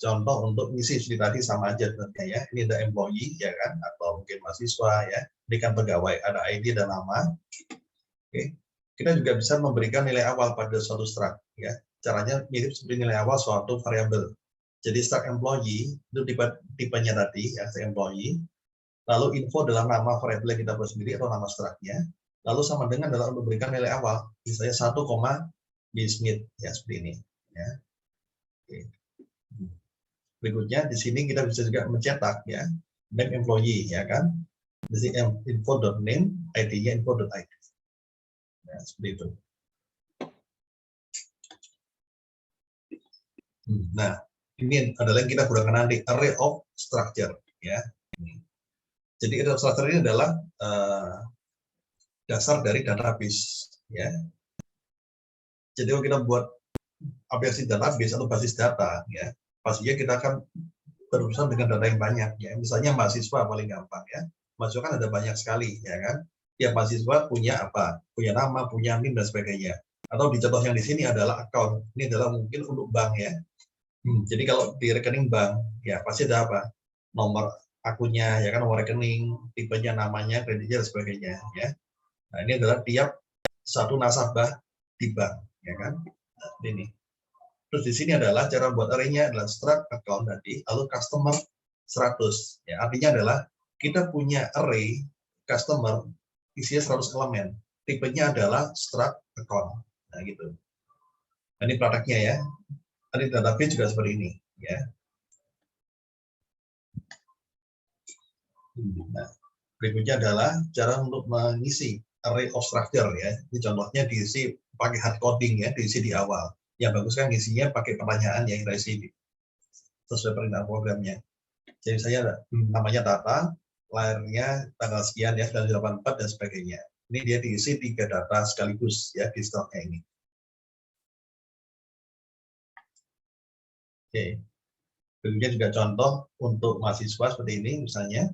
contoh untuk mengisi seperti tadi sama aja sebenarnya ya. Ini ada employee ya kan, atau mungkin mahasiswa ya. Ini kan pegawai, ada ID dan nama. Oke. Kita juga bisa memberikan nilai awal pada suatu struct ya. Caranya mirip seperti nilai awal suatu variabel. Jadi start employee itu tipenya tadi ya, start employee. Lalu info dalam nama variabel yang kita buat sendiri atau nama struct-nya. Lalu sama dengan adalah memberikan nilai awal, misalnya 1, Smith ya seperti ini. Ya. Oke. Berikutnya di sini kita bisa juga mencetak ya name employee ya kan. Di sini info.name, id-nya info.id. Ya, seperti itu. Nah, ini adalah yang kita gunakan nanti array of structure ya. Jadi array of structure ini adalah dasar dari database ya. Jadi kalau kita buat aplikasi database atau basis data ya, pastinya kita akan berurusan dengan data yang banyak ya. Misalnya mahasiswa paling gampang ya. Mahasiswa kan ada banyak sekali ya kan. Tiap mahasiswa punya apa? Punya nama, punya NIM dan sebagainya. Atau di contoh yang di sini adalah account. Ini adalah mungkin untuk bank ya. Jadi kalau di rekening bank ya pasti ada apa? Nomor akunnya ya kan, nomor rekening, tipenya, namanya, kreditnya dan sebagainya ya. Nah, ini adalah tiap satu nasabah di bank ya kan. Nah, ini. Terus di sini adalah cara buat array-nya adalah struct account tadi, lalu customer 100. Ya, artinya adalah kita punya array customer isinya 100 elemen. Tipenya adalah struct account. Nah, gitu. Nah, ini prakteknya ya. Tadi database juga seperti ini ya. Nah, berikutnya adalah cara untuk mengisi array of structure ya. Ini contohnya diisi pakai hard coding ya, diisi di awal. Yang bagus kan ngisinya pakai pertanyaan yang kita isi sesuai perintah programnya. Jadi saya namanya data, lahirnya tanggal sekian ya, 1984 dan sebagainya. Ini dia diisi 3 data sekaligus ya di stoknya ini. Oke. Berikutnya juga contoh untuk mahasiswa seperti ini misalnya.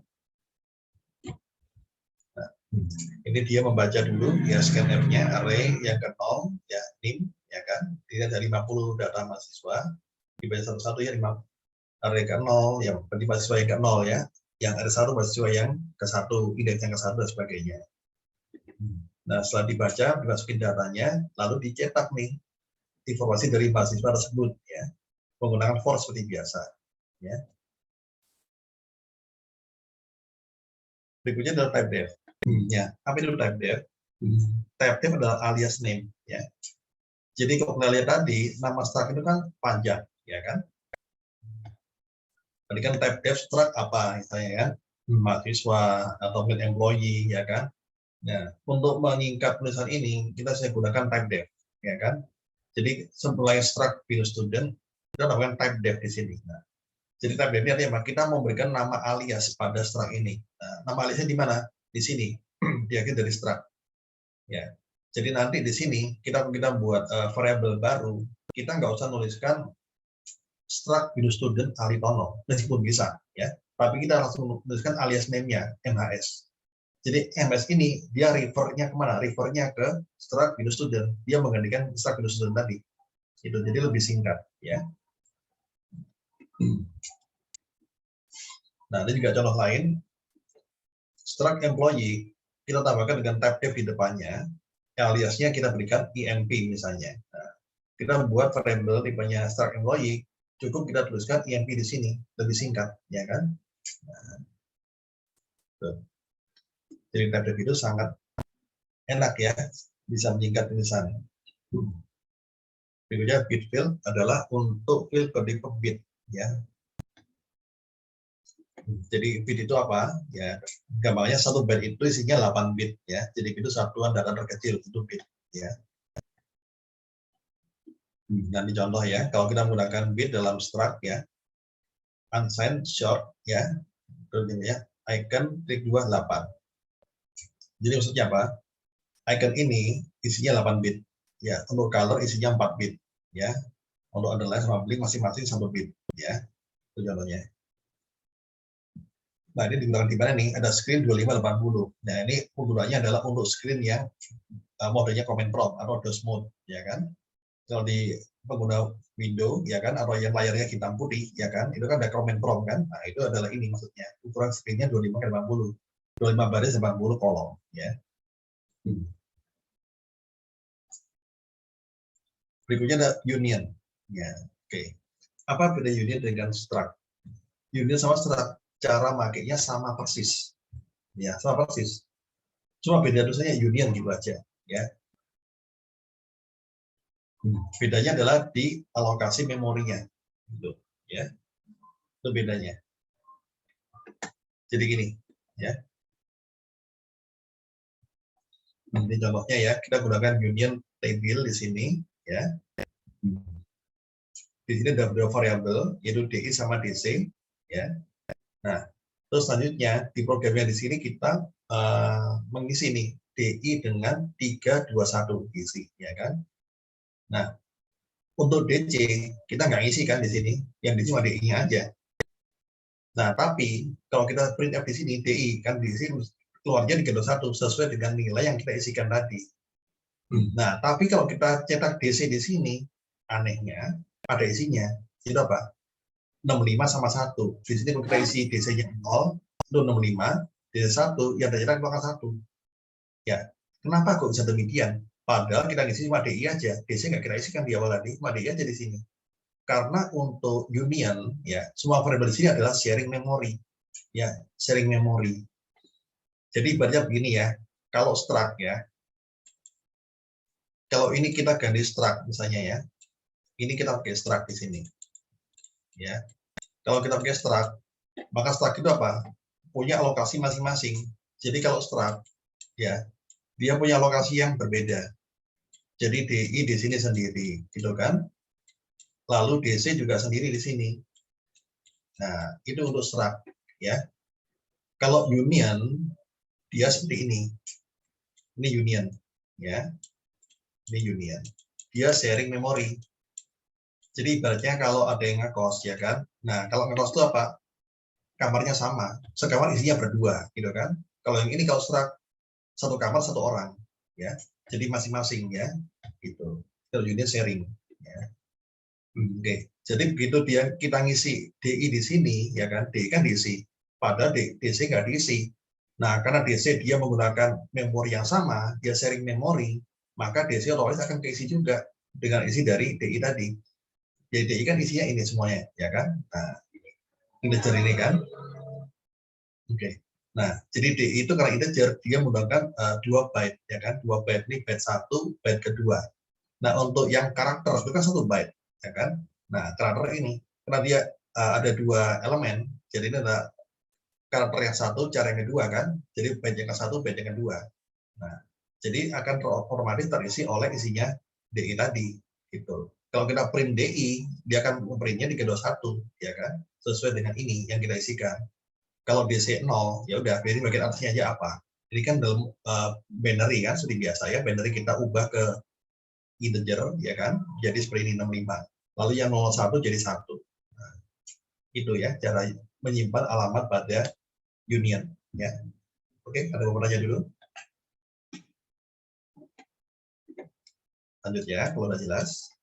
Nah, ini dia membaca dulu ya scanner-nya array yang ke 0 ya NIM ya kan. Dia dari 50 data mahasiswa dibaca satu-satu ya 5 array ke 0 ya berarti mahasiswa yang ke 0 ya. Yang ada 1 mahasiswa yang ke 1, indeks yang ke 1 dan sebagainya. Nah, setelah dibaca, dimasukin datanya, lalu dicetak nih informasi dari mahasiswa tersebut ya, menggunakan for seperti biasa ya. Berikutnya adalah type def. Ya, apa itu type def? Type def adalah alias name ya. Jadi kalau kita lihat tadi nama struct itu kan panjang ya kan. Tadi kan type def struct apa misalnya kan, mahasiswa atau employee ya kan. Nah, untuk menyingkat tulisan ini kita saya gunakan type def ya kan. Jadi sebelum struct binus student kita lakukan type def di sini. Nah, jadi type def ini artinya apa? Kita memberikan nama alias pada struct ini. Nah, nama aliasnya di mana? Di sini. Diakhiri dari struct. Ya. Jadi nanti di sini kita buat variabel baru. Kita nggak usah nuliskan struct binus student Alitono, meskipun bisa ya. Tapi kita langsung nuliskan alias name-nya MHS. Jadi MS ini dia refer-nya kemana? Refer-nya ke struct binus student. Dia menggantikan struct binus student tadi. Itu jadi lebih singkat ya. Nah, ini juga contoh lain. Struct employee kita tambahkan dengan type def di depannya. Aliasnya kita berikan INP misalnya. Nah, kita membuat variabel tipenya struct employee, cukup kita tuliskan INP di sini, lebih singkat, ya kan? Nah, jadi type def itu sangat enak ya, bisa menyingkat tulisan. Berikutnya bit fill adalah untuk fill kode bit ya. Jadi bit itu apa? Ya, gambarnya 1 byte itu isinya 8 bit ya. Jadi itu satuan data terkecil itu bit ya. Nanti contoh ya, kalau kita menggunakan bit dalam struct ya, unsigned short ya, ya, icon trik 28. Jadi maksudnya apa? Icon ini isinya 8 bit ya, untuk color isinya 4 bit ya, untuk underline sama blink masing-masing 1 bit ya. Itu contohnya. Nah, ini digunakan di mana nih? Ada screen 2580. Nah, ini penggunanya adalah untuk screen yang modenya command prompt atau DOS mode ya kan. Kalau di pengguna Windows ya kan, atau yang layarnya hitam putih ya kan, itu kan ada command prompt kan. Nah, itu adalah ini maksudnya. Ukuran screen-nya 25x80. 25 baris 80 kolom ya. Berikutnya ada union. Ya, oke. Apa beda union dengan struct? Union sama struct cara makainya sama persis, ya sama persis. Cuma beda tulisannya union gitu aja, ya. Bedanya adalah di alokasi memorinya, gitu, ya. Itu bedanya. Jadi gini, ya. Ini contohnya ya, kita gunakan union table di sini, ya. Di sini ada dua variabel, yaitu DI sama DC, ya. Nah, terus selanjutnya di programnya di sini kita mengisi nih DI dengan 321 isi, ya kan? Nah, untuk DC kita nggak ngisi kan di sini, yang di sini cuma DI-nya aja. Nah, tapi kalau kita printf di sini DI kan di sini keluarnya 321 sesuai dengan nilai yang kita isikan tadi. Nah, tapi kalau kita cetak DC di sini, anehnya pada isinya itu apa? 65 sama 1. Di sini kalau kita isi DC-nya 0, itu 65, DC 1, yang tercetak itu angka 1. Ya, kenapa kok bisa demikian? Padahal kita isi cuma DI aja, DC nggak kita isikan di awal tadi, cuma DI aja di sini. Karena untuk union, ya, semua variabel di sini adalah sharing memory. Ya, sharing memory. Jadi ibaratnya begini ya, kalau struct ya, kalau ini kita ganti struct misalnya ya, ini kita pakai struct di sini. Ya, kalau kita pakai struct, maka struct itu apa? Punya alokasi masing-masing. Jadi kalau struct, ya, dia punya alokasi yang berbeda. Jadi DI di sini sendiri, gitu kan? Lalu DC juga sendiri di sini. Nah, itu untuk struct, ya. Kalau union, dia seperti ini. Ini union, ya. Ini union. Dia sharing memori. Jadi ibaratnya kalau ada yang ngekos, ya kan? Nah, kalau ngekos itu apa? Kamarnya sama. Sekamar isinya berdua, gitu kan? Kalau yang ini kalau struct, satu kamar satu orang, ya. Jadi masing-masing, ya. Gitu. Kalau union sharing, ya. Oke. Jadi begitu kita ngisi DI di sini, ya kan? DI kan diisi. Padahal DC nggak diisi. Nah, karena DC dia menggunakan memori yang sama, dia sharing memori, maka DC otomatis akan keisi juga dengan isi dari DI tadi. Jadi DI kan isinya ini semuanya, ya kan? Nah, integer ini kan. Oke. Nah, jadi DI itu karena integer, dia menggunakan 2 byte, ya kan? 2 byte ini byte 1, byte kedua. Nah, untuk yang karakter itu kan 1 byte, ya kan? Nah, karakter ini, karena dia ada 2 elemen, jadi ini ada karakter yang satu, cara yang kedua kan, jadi byte yang ke-1, byte yang kedua. Nah, jadi akan otomatis terisi oleh isinya DI tadi, gitu. Kalau kita print DI, dia akan memprintnya 321, ya kan, sesuai dengan ini yang kita isikan. Kalau DC 0, ya udah, ini bagian artinya aja apa. Ini kan dalam binary kan, seperti biasa ya, binary kita ubah ke integer, ya kan, jadi seperti ini 65. Lalu yang 01 jadi 1. Nah, itu ya cara menyimpan alamat pada union, ya. Oke, ada yang mau bertanya dulu? Lanjut ya, kalau udah jelas.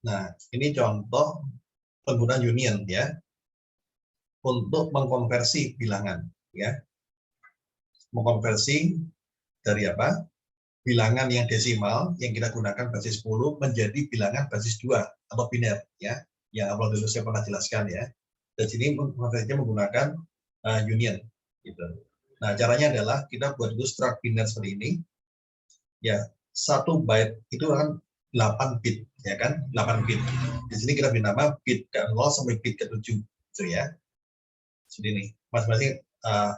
Nah, ini contoh penggunaan union ya untuk mengkonversi bilangan, ya. Mengkonversi dari apa? Bilangan yang desimal yang kita gunakan basis 10 menjadi bilangan basis 2 atau biner, ya. Yang awal dulu saya pernah jelaskan ya. Dan sini konversinya menggunakan union, gitu. Nah, caranya adalah kita buat dulu struct biner seperti ini. Ya, 1 byte itu kan 8 bit, ya kan? 8 bit. Di sini kita beri nama bit ke-0 sampai bit ke-7, gitu ya. Seperti ini. Masing-masing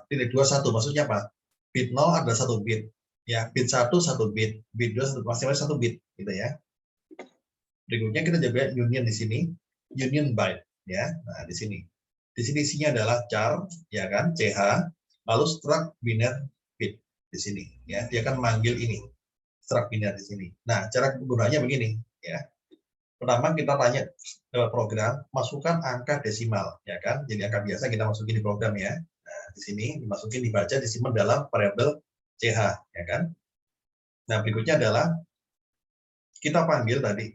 titik 21, maksudnya apa? Bit 0 ada 1 bit. Ya, bit 1 1 bit, bit 2 masing-masing 1 bit, gitu ya. Berikutnya kita coba union di sini, union byte, ya. Nah, di sini. Di sini isinya adalah char, ya kan, ch, lalu struct biner bit di sini, ya. Dia akan manggil ini, struct biner di sini. Nah, cara penggunaannya begini, ya. Pertama kita tanya ke program, masukkan angka desimal, ya kan. Jadi angka biasa kita masukin di program ya. Nah, di sini dimasukin, dibaca, disimpan dalam variabel ch, ya kan. Nah, berikutnya adalah kita panggil tadi.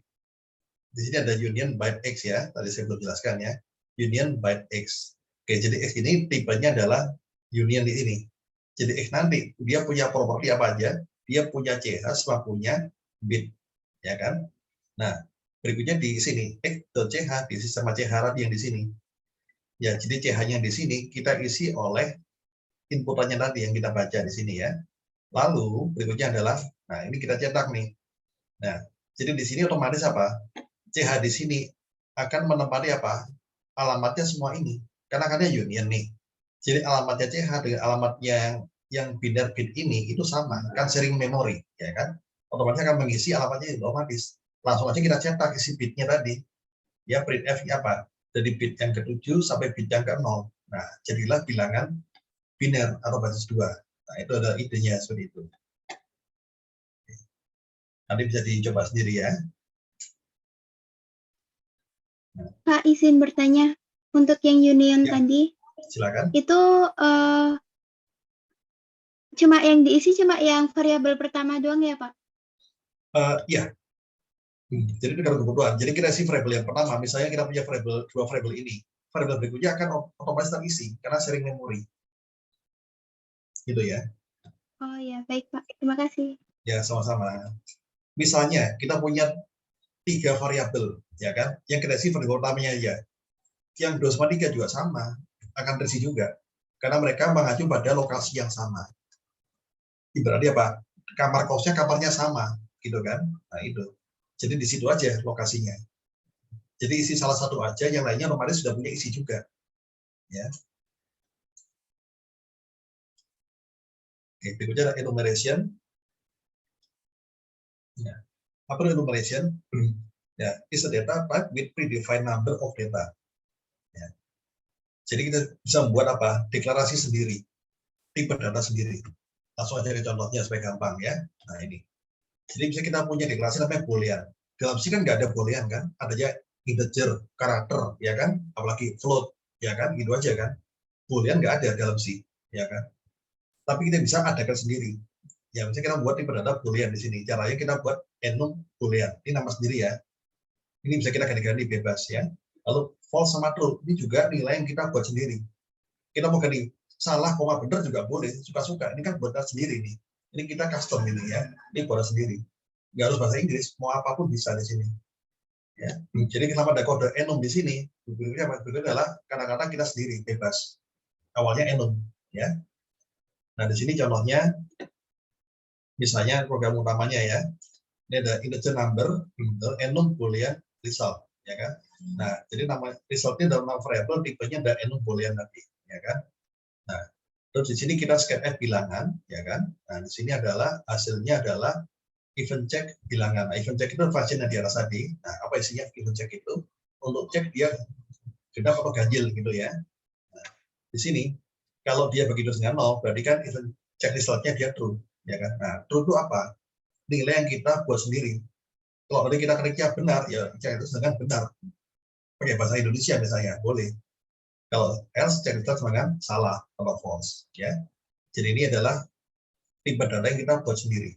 Di sini ada union byte x ya, tadi saya belum jelaskan ya. Union byte x. Oke, jadi x ini tipenya adalah union di sini. Jadi x nanti dia punya properti apa aja? Dia punya ch sama punya bit, ya kan? Nah, berikutnya di sini x.ch diisi sama ch tadi yang di sini. Ya, jadi ch-nya di sini kita isi oleh inputannya tadi yang kita baca di sini ya. Lalu berikutnya adalah, nah ini kita cetak nih. Nah, jadi di sini otomatis apa? ch di sini akan menempati apa? Alamatnya semua ini. Karena kan union nih. Jadi alamatnya ch dengan alamat yang binar bit ini itu sama, kan sharing memori, ya kan? Otomatis akan mengisi alamatnya otomatis. Langsung aja kita cetak isi bitnya tadi. Ya printf apa? Dari bit yang ke-7 sampai bit yang ke-0. Nah, jadilah bilangan biner atau basis 2. Nah, itu ada idenya seperti itu. Nanti bisa dicoba sendiri ya. Pak, izin bertanya. Untuk yang union Ya. tadi, Silakan. itu cuma yang diisi cuma yang variabel pertama doang ya, Pak? Ya. Jadi itu kalau kebutuhan. Jadi kita isi variabel yang pertama, misalnya kita punya dua variabel ini. Variabel berikutnya akan otomatis terisi karena sharing memori. Gitu ya. Oh ya, baik Pak. Terima kasih. Ya, sama-sama. Misalnya kita punya 3 variabel, ya kan? Yang kita isi variabel utamanya aja. Yang 2 sama 3 juga sama, akan terisi juga. Karena mereka mengacu pada lokasi yang sama. Ibaratnya apa? Kamar kosnya kamarnya sama, gitu kan? Nah, itu. Jadi di situ aja lokasinya. Jadi isi salah satu aja, yang lainnya otomatis sudah punya isi juga. Ya. Oke, berikutnya ada enumeration. Ya. Apa itu enumeration? Ya, is a data type with predefined number of data. Ya. Jadi kita bisa membuat apa? Deklarasi sendiri, tipe data sendiri. Langsung aja ke contohnya supaya gampang ya. Nah ini. Jadi bisa kita punya deklarasi namanya boolean. Dalam C kan nggak ada boolean kan? Adanya integer, karakter, ya kan? Apalagi float, ya kan? Gitu aja kan? Boolean nggak ada dalam C, ya kan? Tapi kita bisa adakan sendiri. Ya, misalnya kita buat tipe data boolean di sini. Caranya kita buat enum boolean. Ini nama sendiri ya. Ini bisa kita ganti-ganti bebas ya. Lalu false sama true, ini juga nilai yang kita buat sendiri. Kita mau ganti salah, koma benar juga boleh, suka-suka. Ini kan buat kita sendiri nih. Ini kita custom ini ya. Ini buat sendiri. Nggak harus bahasa Inggris, mau apapun bisa di sini. Ya. Jadi kenapa ada kode enum di sini? Berikutnya adalah kadang-kadang kita sendiri bebas. Awalnya enum, ya. Nah di sini contohnya, misalnya program utamanya ya. Ini ada integer number, enum boolean result, ya kan? Nah, jadi nama resultnya dalam nama variabel tipenya ada enum boolean nanti, ya kan? Nah, terus di sini kita scanf bilangan, ya kan? Nah, di sini adalah hasilnya adalah event check bilangan. Nah, event check itu function yang di atas tadi. Nah, apa isinya event check itu? Untuk cek dia genap atau ganjil gitu ya. Nah, di sini kalau dia begitu dengan 0, berarti kan event check resultnya dia true, ya kan? Nah, true itu apa? Nilai yang kita buat sendiri. Kalau tadi kita ketiknya benar, ya cek itu dengan benar. Pakai bahasa Indonesia misalnya, boleh. Kalau else, cek itu dengan salah atau false. Ya. Jadi ini adalah tipe data yang kita buat sendiri.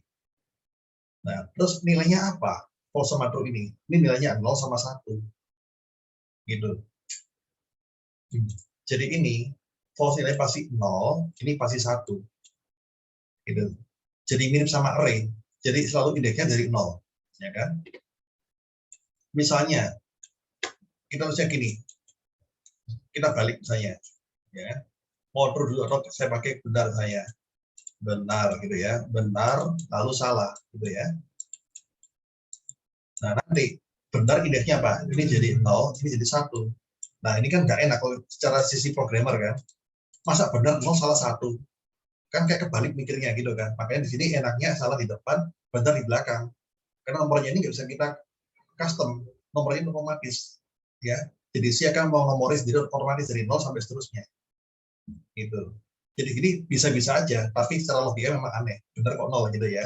Nah, terus nilainya apa? False sama true ini. Ini nilainya 0 sama 1. Gitu. Jadi ini, false nilai pasti 0, ini pasti 1. Gitu. Jadi mirip sama array. Jadi selalu indeksnya dari 0. Ya kan? Misalnya, kita harusnya gini, kita balik misalnya, ya, mau true dulu atau saya pakai benar saya, benar gitu ya, benar lalu salah gitu ya. Nah nanti benar indeksnya apa? Ini jadi 0, ini jadi 1. Nah ini kan nggak enak kalau secara sisi programmer kan, masa benar 0 salah 1, kan kayak kebalik mikirnya gitu kan. Makanya di sini enaknya salah di depan, benar di belakang. Karena nomornya ini nggak bisa kita custom, nomornya otomatis ya. Jadi si akan mau nomoris jadi otomatis dari 0 sampai seterusnya. Gitu. Jadi gini bisa-bisa aja, tapi secara logika memang aneh. Benar kok 0 gitu ya.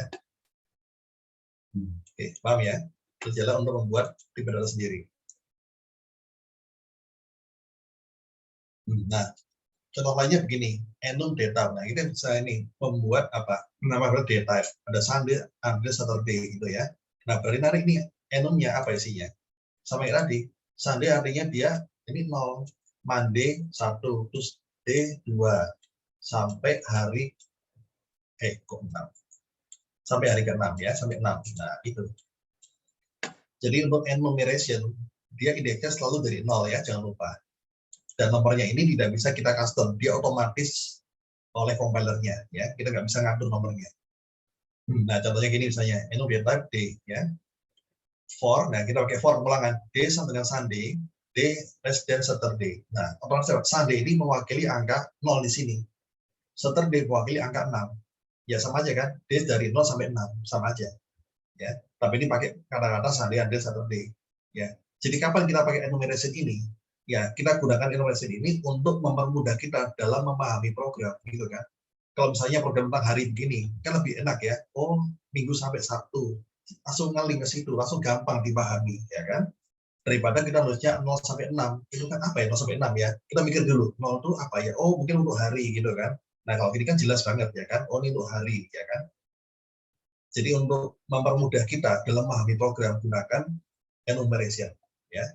Oke, paham ya? Terus jalan untuk membuat tipe data sendiri. Nah, contoh lainnya begini, enum data. Nah, kita bisa ini membuat apa? Nama data. Ada Sunday, Monday, Saturday gitu ya. Nah, berarti nanti ini enumnya apa isinya? Sama yang tadi, Sunday artinya dia ini 0, Monday 1, Tuesday 2, sampai hari kok 6. sampai hari ke-6 ya, sampai 6. Nah, itu. Jadi untuk enumeration, dia indeksnya selalu dari 0 ya, jangan lupa. Dan nomornya ini tidak bisa kita custom, dia otomatis oleh compilernya ya, kita nggak bisa ngatur nomornya. Nah, contohnya gini misalnya, enumerate type D ya. For, nah kita pakai for ulangan D sama dengan Sunday, D less than Saturday. Nah, otomatis Sunday ini mewakili angka 0 di sini. Saturday mewakili angka 6. Ya sama aja kan, D dari 0 sampai 6, sama aja. Ya, tapi ini pakai kata-kata Sunday and Saturday. Ya, jadi kapan kita pakai enumeration ini? Ya, kita gunakan enumeration ini untuk mempermudah kita dalam memahami program, gitu kan. Kalau misalnya program tentang hari begini, kan lebih enak ya. Oh, Minggu sampai Sabtu, langsung ngeling ke situ, langsung gampang dipahami, ya kan? Daripada kita nulisnya 0 sampai 6, itu kan apa ya 0 sampai 6 ya? Kita mikir dulu, 0 itu apa ya? Oh, mungkin untuk hari gitu kan. Nah, kalau ini kan jelas banget ya kan, oh ini untuk hari, ya kan? Jadi untuk mempermudah kita dalam memahami program, gunakan enumeration, ya.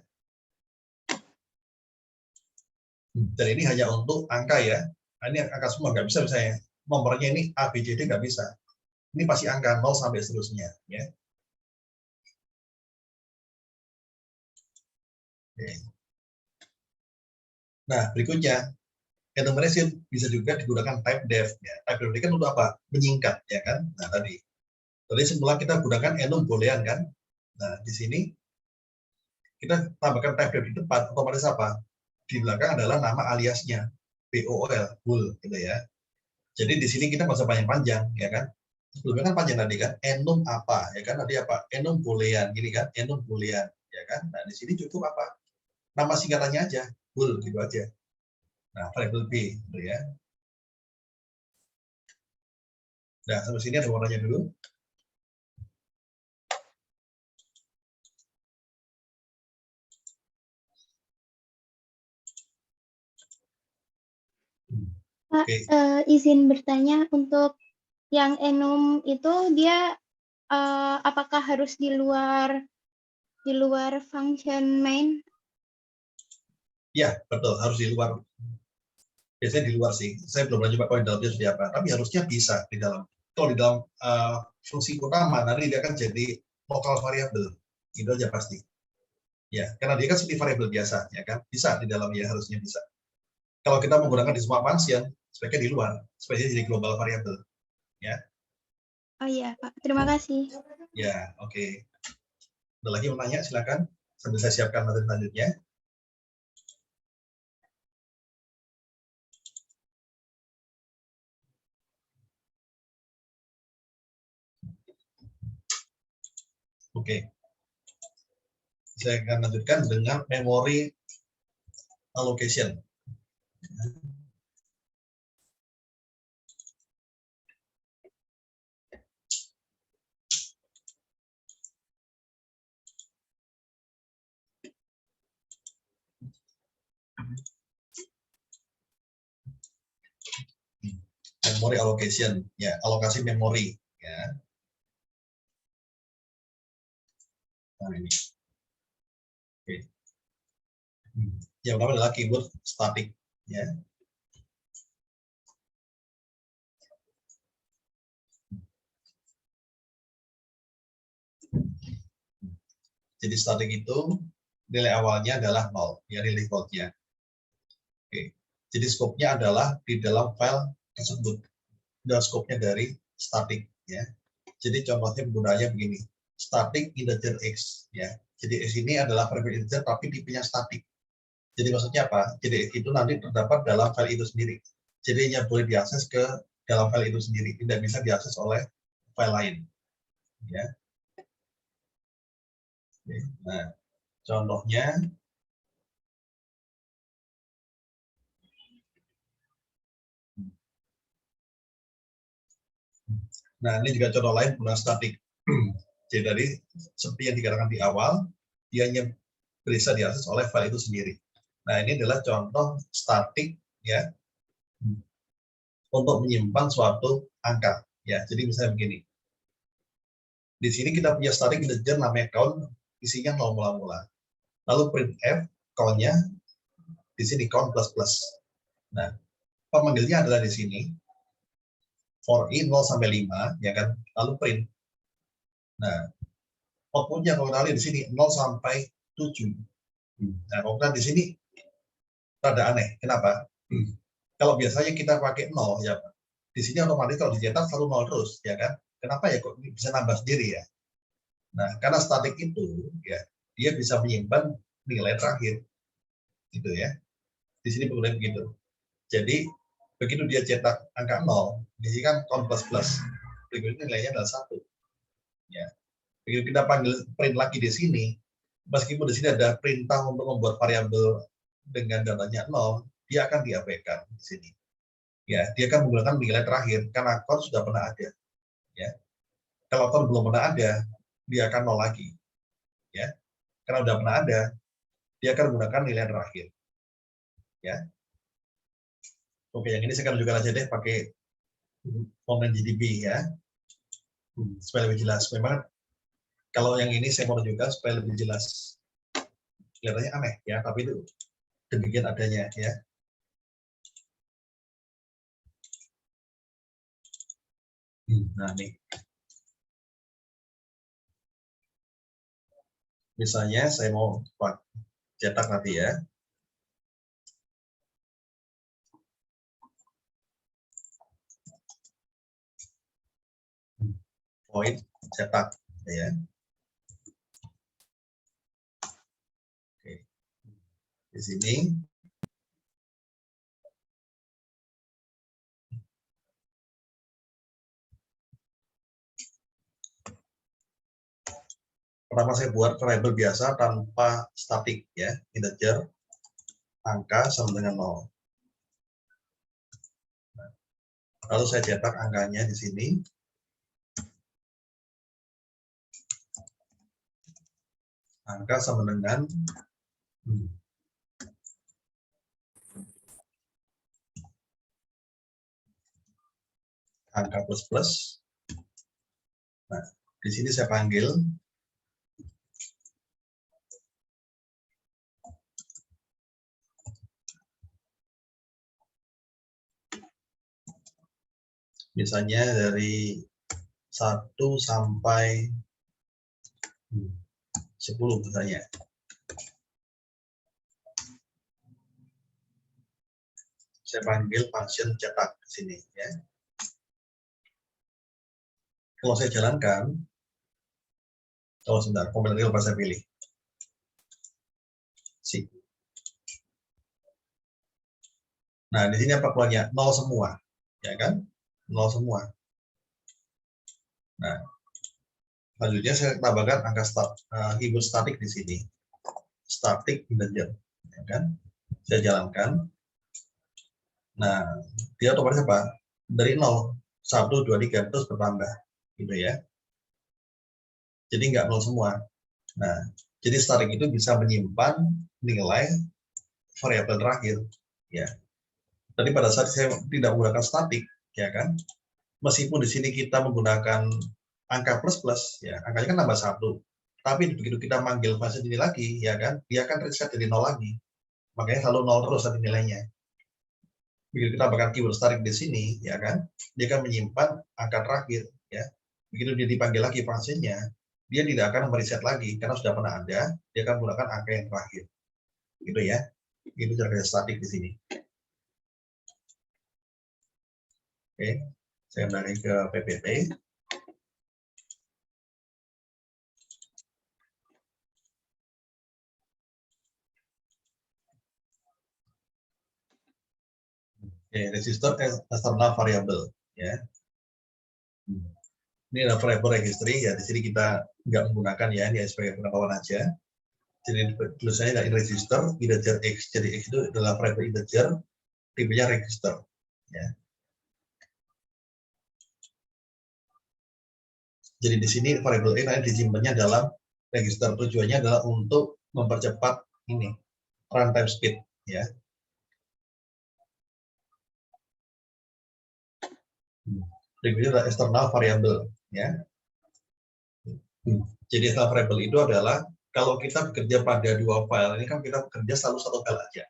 Dan ini hanya untuk angka ya. Nah, ini angka semua, nggak bisa misalnya. Nomornya ini A, B, C, D nggak bisa. Ini pasti angka 0 sampai seterusnya, ya. Oke. Nah, berikutnya, enumeration bisa juga digunakan type def. Ya. Type def ini kan untuk apa? Menyingkat, ya kan? Nah, tadi semula kita gunakan enum boolean kan? Nah, di sini kita tambahkan type def di depan, otomatis apa? Di belakang adalah nama aliasnya, BOOL, bool, gitu ya. Jadi di sini kita nggak usah panjang-panjang, ya kan? Sebelumnya kan panjang tadi kan, enum apa, ya kan? Tadi apa? Enum boolean, gini kan? Enum boolean, ya kan? Nah, di sini cukup apa? Nama singkatannya aja, bool, gitu aja. Nah, variable B, gitu ya. Nah, sampai sini ada warnanya dulu. Pak, Oke. izin bertanya untuk yang enum itu dia apakah harus di luar function main? Ya, betul, harus di luar. Biasanya di luar sih. Saya belum pernah coba kalau di dalamnya seperti apa, tapi harusnya bisa di dalam. Kalau di dalam fungsi utama, nanti dia akan jadi lokal variabel. Itu aja pasti. Ya, karena dia kan seperti variabel biasa, ya kan? Bisa di dalamnya, harusnya bisa. Kalau kita menggunakan di semua function, sebaiknya di luar, supaya jadi global variabel. Ya. Oh iya, Pak. Terima kasih. Ya, oke. Ada lagi mau tanya, silakan. Sambil saya siapkan materi selanjutnya. Oke. Saya akan lanjutkan dengan memory allocation. Memory allocation, ya, alokasi memori, ya. Nah, ini. Oke. Yang pertama adalah keyword static, ya. Jadi static itu nilai awalnya adalah 0, ya, nilai default-nya. Oke. Jadi scope-nya adalah di dalam file tersebut. Dan scope-nya dari static, ya. Jadi contohnya penggunaannya begini. Static integer x, ya. Jadi x ini adalah variable integer tapi tipenya static. Jadi maksudnya apa? Jadi itu nanti terdapat dalam file itu sendiri. Jadi hanya boleh diakses ke dalam file itu sendiri, tidak bisa diakses oleh file lain. Ya. Nah, contohnya nah ini juga contoh lain penggunaan statik. Jadi dari seperti yang dikatakan di awal, dia hanya bisa diakses oleh file itu sendiri. Nah, ini adalah contoh statik ya untuk menyimpan suatu angka ya. Jadi misalnya begini. Di sini kita punya static integer namanya count, isinya 0 mula-mula. Lalu printf count-nya di sini count plus plus. Nah, pemanggilnya adalah di sini for i 0 sampai 5, ya kan, lalu print. Nah, outputnya kalau kita lihat di sini 0 sampai 7. Nah, kalau kita di sini rada aneh. Kenapa? Kalau biasanya kita pakai 0, ya di sini otomatis kalau dicetak selalu 0 terus, ya kan? Kenapa ya kok bisa nambah sendiri ya? Nah, karena statik itu, ya dia bisa menyimpan nilai terakhir, gitu ya. Di sini penggunaan begitu. Jadi begitu dia cetak angka 0, di sini kan count plus, berikutnya nilainya adalah 1. Ya. Begitu kita panggil print lagi di sini, meskipun di sini ada perintah untuk membuat variabel dengan datanya 0, dia akan diabaikan di sini. Ya, dia akan menggunakan nilai terakhir karena count sudah pernah ada. Ya. Kalau count belum pernah ada, dia akan 0 lagi. Ya. Karena sudah pernah ada, dia akan menggunakan nilai terakhir. Ya. Oke, yang ini saya akan tunjukkan aja deh pakai Moment GDB ya. Supaya lebih jelas. Memang kalau yang ini saya mau tunjukkan supaya lebih jelas. Kelihatannya aneh ya, tapi itu demikian adanya ya. Nah, nih. Misalnya saya mau cetak nanti ya. Void cetak ya. Oke. Di sini pertama saya buat variabel biasa tanpa statik ya, integer angka sama dengan 0. Lalu saya cetak angkanya di sini. Angka sama dengan angka plus. Nah, di sini saya panggil misalnya dari 1 sampai 10 misalnya. Saya panggil function cetak di sini ya. Kalau saya jalankan, sebentar, kompiler apa saya pilih? Si. Nah, di sini apa keluarnya? 0 semua, ya kan? 0 semua. Nah, selanjutnya saya tambahkan angka keyboard static di sini. Static integer, ya kan? Saya jalankan. Nah, dia otomatis apa? Dari 0, 1, 2, 3 terus bertambah, gitu ya. Jadi nggak 0 semua. Nah, jadi static itu bisa menyimpan nilai variabel terakhir, ya. Tadi pada saat saya tidak menggunakan statik, ya kan? Meskipun di sini kita menggunakan angka plus, ya, angkanya kan nambah 1. Tapi begitu kita manggil function ini lagi, ya kan? Dia akan reset dari 0 lagi. Makanya selalu 0 terus tadi nilainya. Begitu kita bakal keyword static di sini, ya kan? Dia akan menyimpan angka terakhir, ya. Begitu dia dipanggil lagi fungsinya, dia tidak akan mereset lagi karena sudah pernah ada, dia akan menggunakan angka yang terakhir. Gitu ya. Itu cara kerja statik di sini. Oke, saya kembali ke PPT. Oke, register external variable ya. Ini adalah variable registry ya. Di sini kita nggak menggunakan ya, ini sebagai pengetahuan aja. Jadi tulisannya dari register integer x. Jadi x itu adalah variable integer, tipenya register ya. Jadi di sini variable x nanti disimpannya dalam register. Tujuannya adalah untuk mempercepat ini runtime speed ya. Berikutnya adalah external variable ya. Jadi external variable itu adalah kalau kita bekerja pada 2 file ini kan kita bekerja selalu 1 file aja.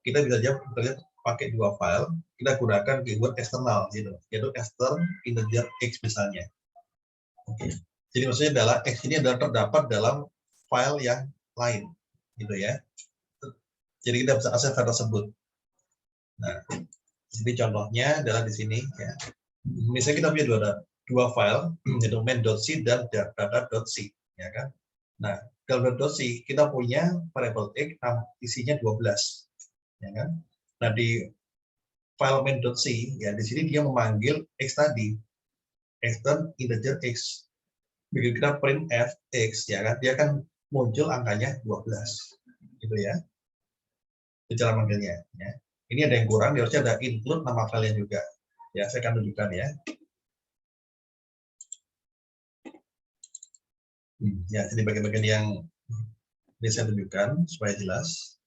Kita bisa bekerja pakai dua file, kita gunakan keyword eksternal, gitu, yaitu extern integer x misalnya. Oke. Jadi maksudnya adalah x ini adalah terdapat dalam file yang lain, gitu ya. Jadi kita bisa akses file tersebut. Nah, jadi contohnya adalah di sini ya. Misalnya kita punya dua file, yaitu main.c dan data.c, ya kan. Nah, dalam .c kita punya variable x isinya 12, ya kan. Nah, di file main.c ya di sini dia memanggil x tadi, extern integer x. Begitu kita print f x ya kan, dia akan muncul angkanya 12, gitu ya. Itu cara manggilnya. Ya. Ini ada yang kurang, harusnya ada include nama filenya juga. Ya, saya akan tunjukkan ya. Ya, jadi bagian-bagian yang ini saya tunjukkan supaya jelas.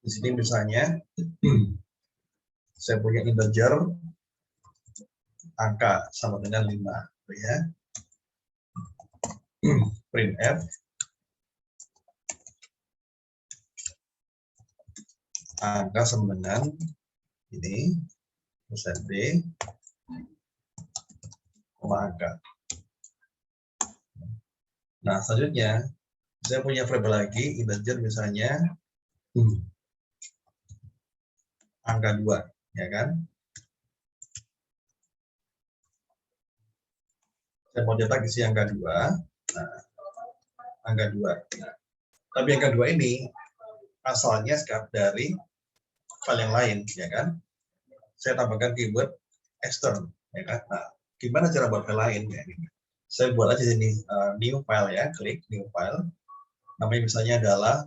Di sini misalnya saya punya integer angka sama dengan 5, ya. Printf angka sama dengan ini %d koma angka. Nah, selanjutnya saya punya variabel lagi integer misalnya angka 2, ya kan? Saya mau cetak isi angka 2. Nah, angka 2. Nah, tapi angka 2 ini asalnya dari file yang lain, ya kan? Saya tambahkan keyword extern, ya kan? Nah, gimana cara buat file lain? Ya, saya buat aja ini new file ya, klik new file. Namanya misalnya adalah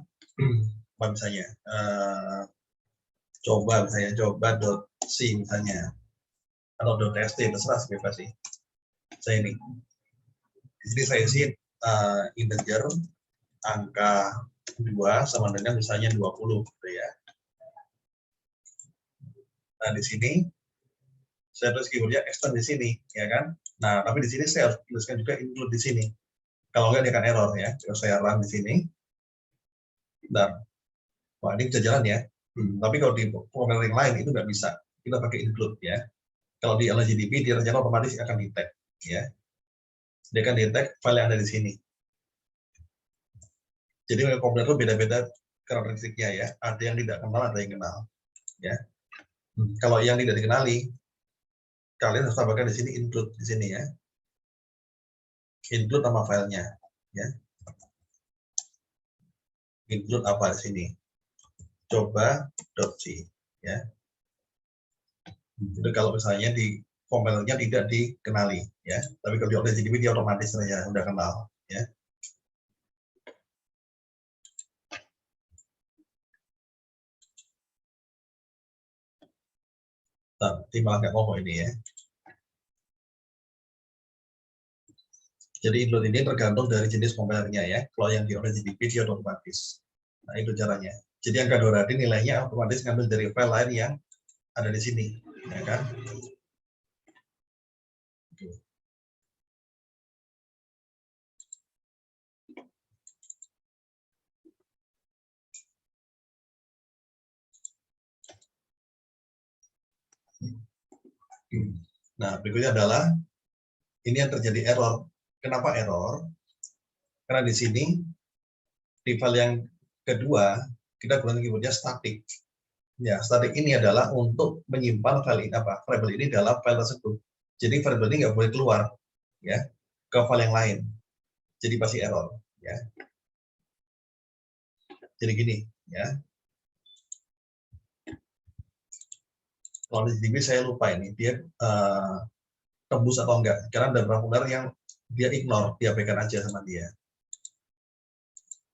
apa misalnya? coba.c misalnya, atau .txt, terserah bebas sih. Saya ini. Di sini saya isi integer angka 2 sama dengan misalnya 20, gitu ya. Nah, di sini saya tulis keywordnya extend di sini, ya kan? Nah, tapi di sini saya harus tuliskan juga include di sini. Kalau nggak dia akan error ya. Kalau saya run di sini, dan wah ini bisa jalan ya. Tapi kalau di program yang lain itu nggak bisa. Kita pakai include ya. Kalau di LGDB dia rencana otomatis akan detect, ya. Dia akan detect file yang ada di sini. Jadi kompiler itu beda-beda karakteristiknya ya. Ada yang tidak kenal, ada yang kenal, ya. Kalau yang tidak dikenali, kalian harus tambahkan di sini include di sini ya. Include nama filenya, ya. Include apa di sini? Coba.c, ya. Itu kalau misalnya di kompilernya tidak dikenali, ya. Tapi kalau di OpenGDB dia otomatis saja udah kenal, ya. Malah nggak ngomong ini ya. Jadi include ini tergantung dari jenis kompilernya ya. Kalau yang di OpenGDB dia otomatis. Nah itu caranya. Jadi angka 2 tadi nilainya otomatis ngambil dari file lain yang ada di sini, ya kan? Nah berikutnya adalah ini yang terjadi error. Kenapa error? Karena di sini di file yang kedua kita gunakan keywordnya static. Ya, static ini adalah untuk menyimpan file ini variable ini dalam file tersebut. Jadi variable ini nggak boleh keluar ya ke file yang lain. Jadi pasti error ya. Jadi gini ya. Kalau di DB saya lupa ini dia tembus atau enggak. Karena ada beberapa yang dia ignore, diabaikan aja sama dia.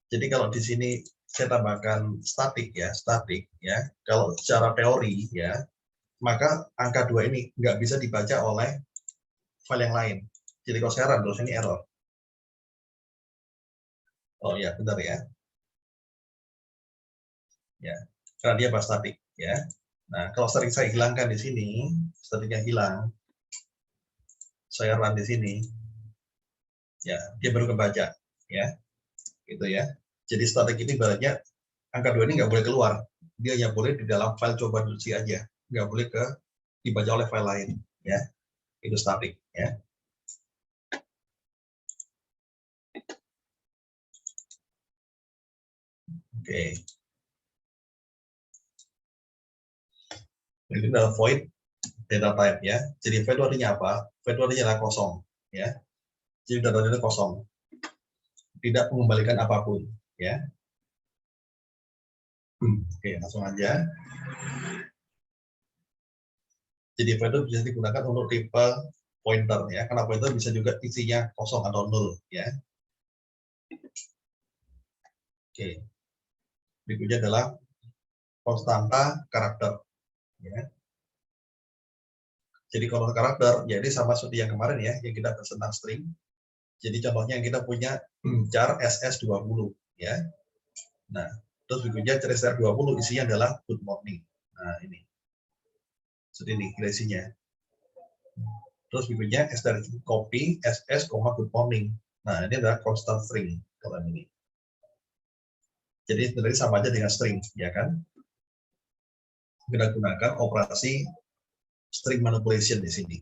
Jadi kalau di sini saya tambahkan static ya. Kalau secara teori ya, maka angka 2 ini nggak bisa dibaca oleh file yang lain. Jadi kalau saya run terus ini error. Oh ya, benar ya. Ya, karena dia pas statik ya. Nah, kalau statik saya hilangkan di sini, statiknya hilang, saya run di sini, ya dia baru kebaca ya, gitu ya. Jadi statik ini ibaratnya angka 2 ini nggak boleh keluar, dia hanya boleh di dalam file coba dulu aja, nggak boleh dibaca oleh file lain ya. Itu statik ya. Oke. Ini adalah void data type ya. Jadi void artinya apa? Void artinya adalah kosong ya. Jadi datanya itu kosong, tidak mengembalikan apapun ya. Oke, langsung aja. Jadi void itu bisa digunakan untuk tipe pointer ya. Karena pointer bisa juga isinya kosong atau nol ya. Oke. Berikutnya adalah konstanta karakter ya. Jadi kalau karakter, jadi sama seperti yang kemarin ya, yang kita bahas tentang string. Jadi contohnya kita punya char SS20 ya. Nah, terus berikutnya char SS20 isinya adalah good morning. Nah, ini. Seperti ini isinya. Terus berikutnya copy SS, good morning. Nah, ini adalah constant string kalau ini. Jadi sebenarnya sama aja dengan string, ya kan? Kita gunakan operasi string manipulation di sini.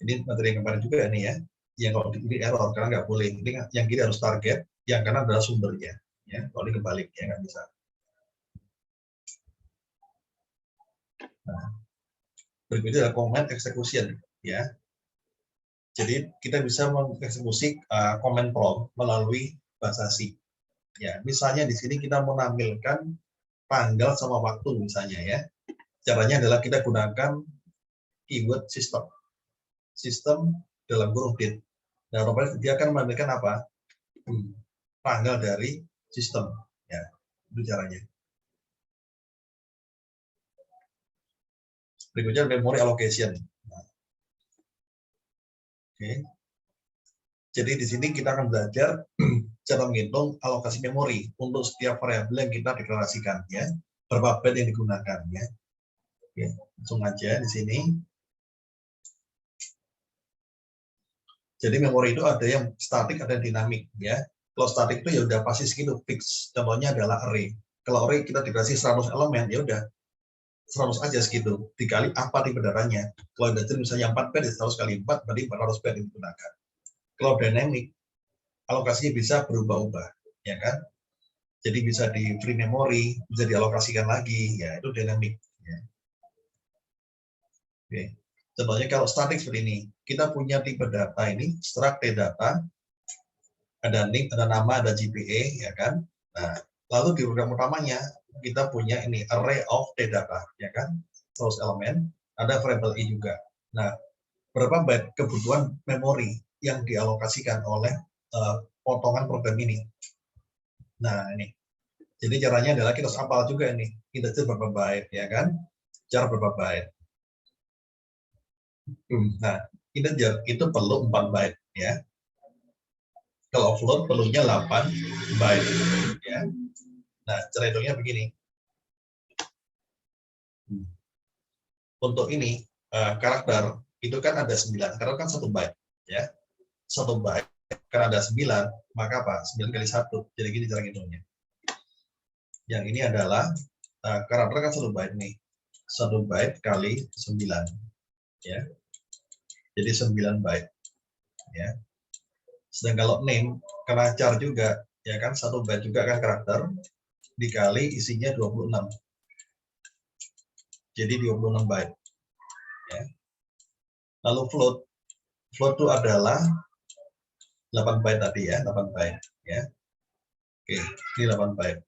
Ini materi yang kemarin juga nih ya. Yang kalau ini error karena nggak boleh. Ini yang kiri harus target, yang kanan adalah sumbernya. Ya, kalau ini kebalik ya nggak bisa. Nah, berikutnya adalah command execution ya. Jadi kita bisa mengeksekusi command prompt melalui bahasa C. Ya, misalnya di sini kita menampilkan tanggal sama waktu misalnya ya. Caranya adalah kita gunakan keyword system. Sistem dalam kurung date. Nah, otomatis dia akan menampilkan apa? Tanggal dari sistem. Ya, itu caranya. Berikutnya memory allocation. Nah, oke. Jadi di sini kita akan belajar cara menghitung alokasi memori untuk setiap variabel yang kita deklarasikan ya. Berapa byte yang digunakan ya. Oke, langsung aja di sini. Jadi memori itu ada yang statik, ada yang dinamik ya. Kalau statik itu ya udah pasti segitu fix. Contohnya adalah array. Kalau array kita dikasih 100 elemen ya udah 100 aja segitu. Dikali apa tipe datanya. Kalau data misalnya 4 byte, 100 kali 4 berarti 400 byte yang digunakan. Kalau dynamic alokasinya bisa berubah-ubah, ya kan? Jadi bisa di free memory, bisa dialokasikan lagi, ya itu dynamic. Ya. Oke. Contohnya kalau statik seperti ini, kita punya tipe data ini, struct data, ada name, ada nama, ada GPA, ya kan? Nah, lalu di program utamanya kita punya ini array of data, ya kan? 100 elemen, ada variable i juga. Nah, berapa byte kebutuhan memori yang dialokasikan oleh potongan program ini? Nah, ini. Jadi caranya adalah kita harus hafal juga ini. Integer berapa byte, ya kan? Char berapa byte. Nah, integer itu perlu 4 byte, ya. Kalau float perlunya 8 byte, ya. Nah, cara hitungnya begini. Untuk ini, karakter, itu kan ada 9. Karakter kan 1 byte, ya. 1 byte, karena ada 9, maka apa? 9 kali 1. Jadi gini cara hitungnya. Yang ini adalah karakter kan 1 byte nih. 1 byte kali 9. Ya. Jadi 9 byte. Ya. Sedangkan kalau name karena char juga, ya kan 1 byte juga kan karakter dikali isinya 26. Jadi 26 byte. Ya. Lalu float itu adalah 8 byte tadi ya, 8 byte. Ya. Oke, ini 8 byte.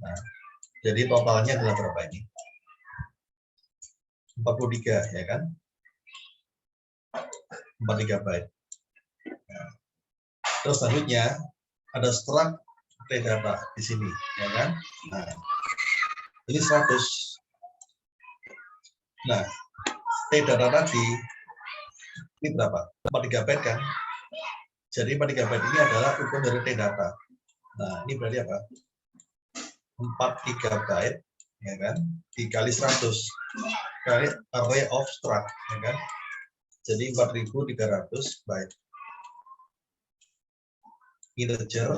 Nah, jadi totalnya adalah berapa ini? 43 ya kan? 43 byte. Nah, terus selanjutnya ada struct data di sini, ya kan? Nah, ini 100. Nah, data tadi Ini berapa? 4 GB kan? Jadi 4 GB ini adalah ukuran dari T-data. Nah, ini berarti apa? 4 GB, ya kan? Dikali 100 kali array of struct, ya kan? Jadi 4.300 byte. Integer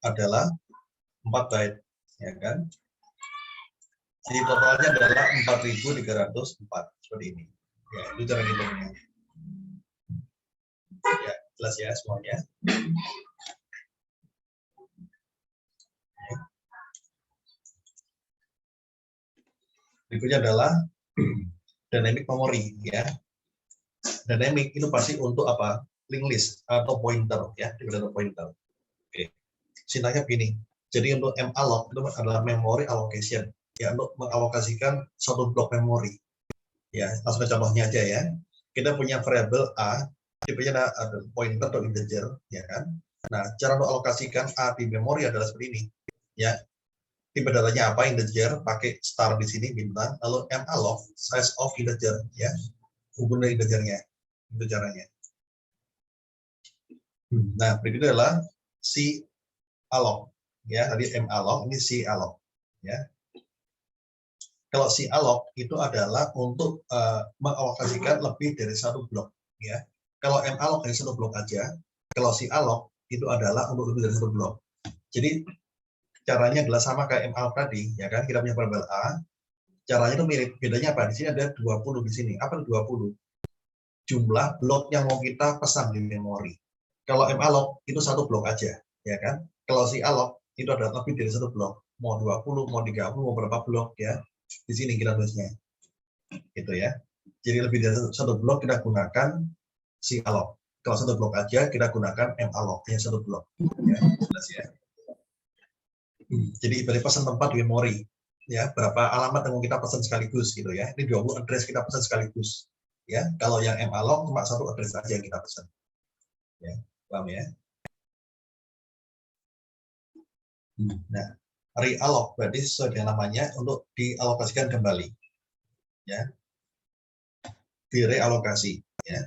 adalah 4 byte, ya kan? Jadi totalnya adalah 4.304 seperti ini. Ya, itu cara hitungnya. Ya, jelas ya semuanya. Berikutnya adalah dynamic memory, ya. Dynamic itu pasti untuk apa? Linked list atau pointer, ya, atau pointer. Oke. Sintaknya begini. Jadi untuk malloc itu adalah memory allocation, ya, untuk mengalokasikan satu blok memori. Ya, langsung ke contohnya aja ya. Kita punya variabel a, tipenya ada pointer atau integer, ya kan? Nah, cara untuk alokasikan a di memori adalah seperti ini, ya. Tipe datanya apa? Integer, pakai star di sini bintang, lalu malloc size of integer, ya, hubungan integernya, itu caranya. Nah, berikutnya adalah si alloc, ya, tadi malloc, ini si alloc, ya. Kalau si alloc itu adalah untuk mengalokasikan lebih dari satu blok, ya. Kalau malloc hanya satu blok aja, kalau si alloc itu adalah untuk lebih dari satu blok. Jadi caranya adalah sama kayak malloc tadi, ya kan? Kita punya variabel a, caranya itu mirip. Bedanya apa? Di sini ada 20 di sini. Apa 20? Jumlah blok yang mau kita pesan di memori. Kalau malloc itu satu blok aja, ya kan? Kalau si alloc itu ada lebih dari satu blok. Mau 20, mau 30, mau berapa blok, ya. Di sini kita tulisnya, gitu ya. Jadi lebih dari satu blok kita gunakan si alloc. Kalau satu blok aja kita gunakan malloc, hanya satu blok. Ya, jelas ya. Jadi ibarat pesan tempat di memori, ya, berapa alamat yang mau kita pesan sekaligus, gitu ya. Ini 20 address kita pesan sekaligus, ya. Kalau yang malloc cuma satu address aja yang kita pesan. Ya, paham ya? Nah, realloc berarti sesuai dengan namanya untuk dialokasikan kembali, ya, direalokasi, ya.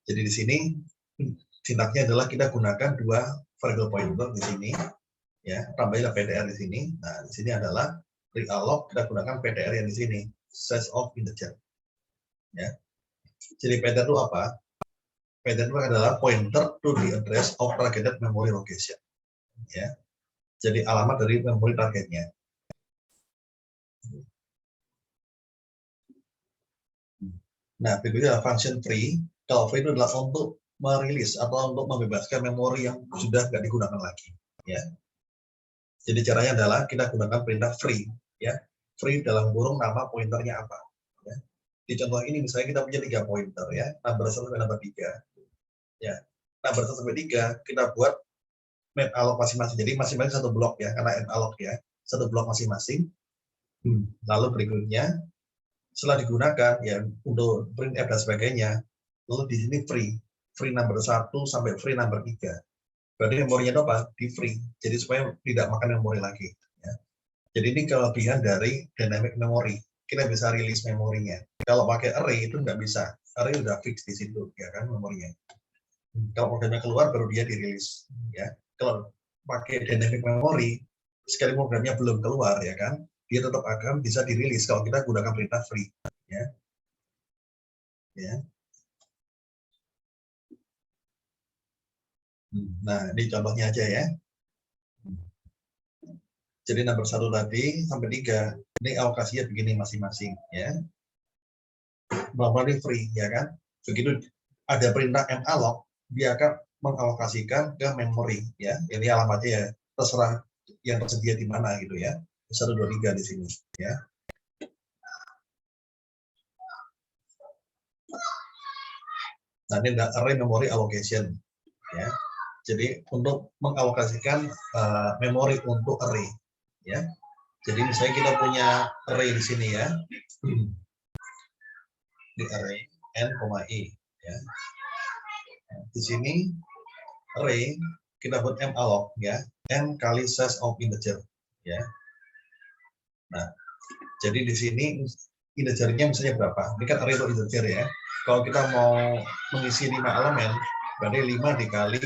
Jadi di sini sintaknya adalah kita gunakan dua variable pointer di sini, ya, tambahnya ptr di sini. Nah, di sini adalah realloc, kita gunakan ptr yang di sini, size of integer, ya. Jadi ptr itu apa? Ptr itu adalah pointer to the address of targeted memory location, ya. Jadi alamat dari memori targetnya. Nah, berikutnya adalah function free. Kalau free itu adalah untuk merilis atau untuk membebaskan memori yang sudah nggak digunakan lagi, ya. Jadi caranya adalah kita gunakan perintah free, ya. Free dalam kurung nama pointernya apa, ya. Di contoh ini misalnya kita punya 3 pointer, ya, number 1 sampai number 3, ya. Number 1 sampai 3 kita buat malloc masing-masing. Jadi masing-masing satu blok, ya, karena malloc, ya, satu blok masing-masing. Lalu berikutnya setelah digunakan, ya, untuk printf dan sebagainya, lalu di sini free number 1 sampai free number 3. Berarti memorinya itu apa? Di free. Jadi supaya tidak makan memori lagi, ya. Jadi ini kelebihan dari dynamic memory. Kita bisa rilis memorinya. Kalau pakai array itu nggak bisa. Array udah fix di situ, ya kan, memorinya. Kalau programnya keluar baru dia dirilis, ya. Kalau pakai dynamic memory, sekali programnya belum keluar, ya kan, dia tetap akan bisa dirilis kalau kita gunakan perintah free, ya. Ya. Nah, ini contohnya aja, ya. Jadi nomor 1 tadi sampai 3, ini alokasinya begini masing-masing, ya. Normally free, ya kan. Begitu ada perintah malloc, dia akan mengalokasikan ke memori, ya. Ini alamatnya, ya, terserah yang tersedia di mana, gitu ya. 1, 2, 3 di sini, ya. Nah, ini adalah array memory allocation, ya. Jadi untuk mengalokasikan memori untuk array, ya. Jadi misalnya kita punya array di sini, ya. Di array n, i, ya. Di sini array kita buat malloc, ya, n kali size of integer, ya. Nah, jadi di sini integernya misalnya berapa? Ini kan array untuk integer ya. Kalau kita mau mengisi 5 elemen, berarti 5 dikali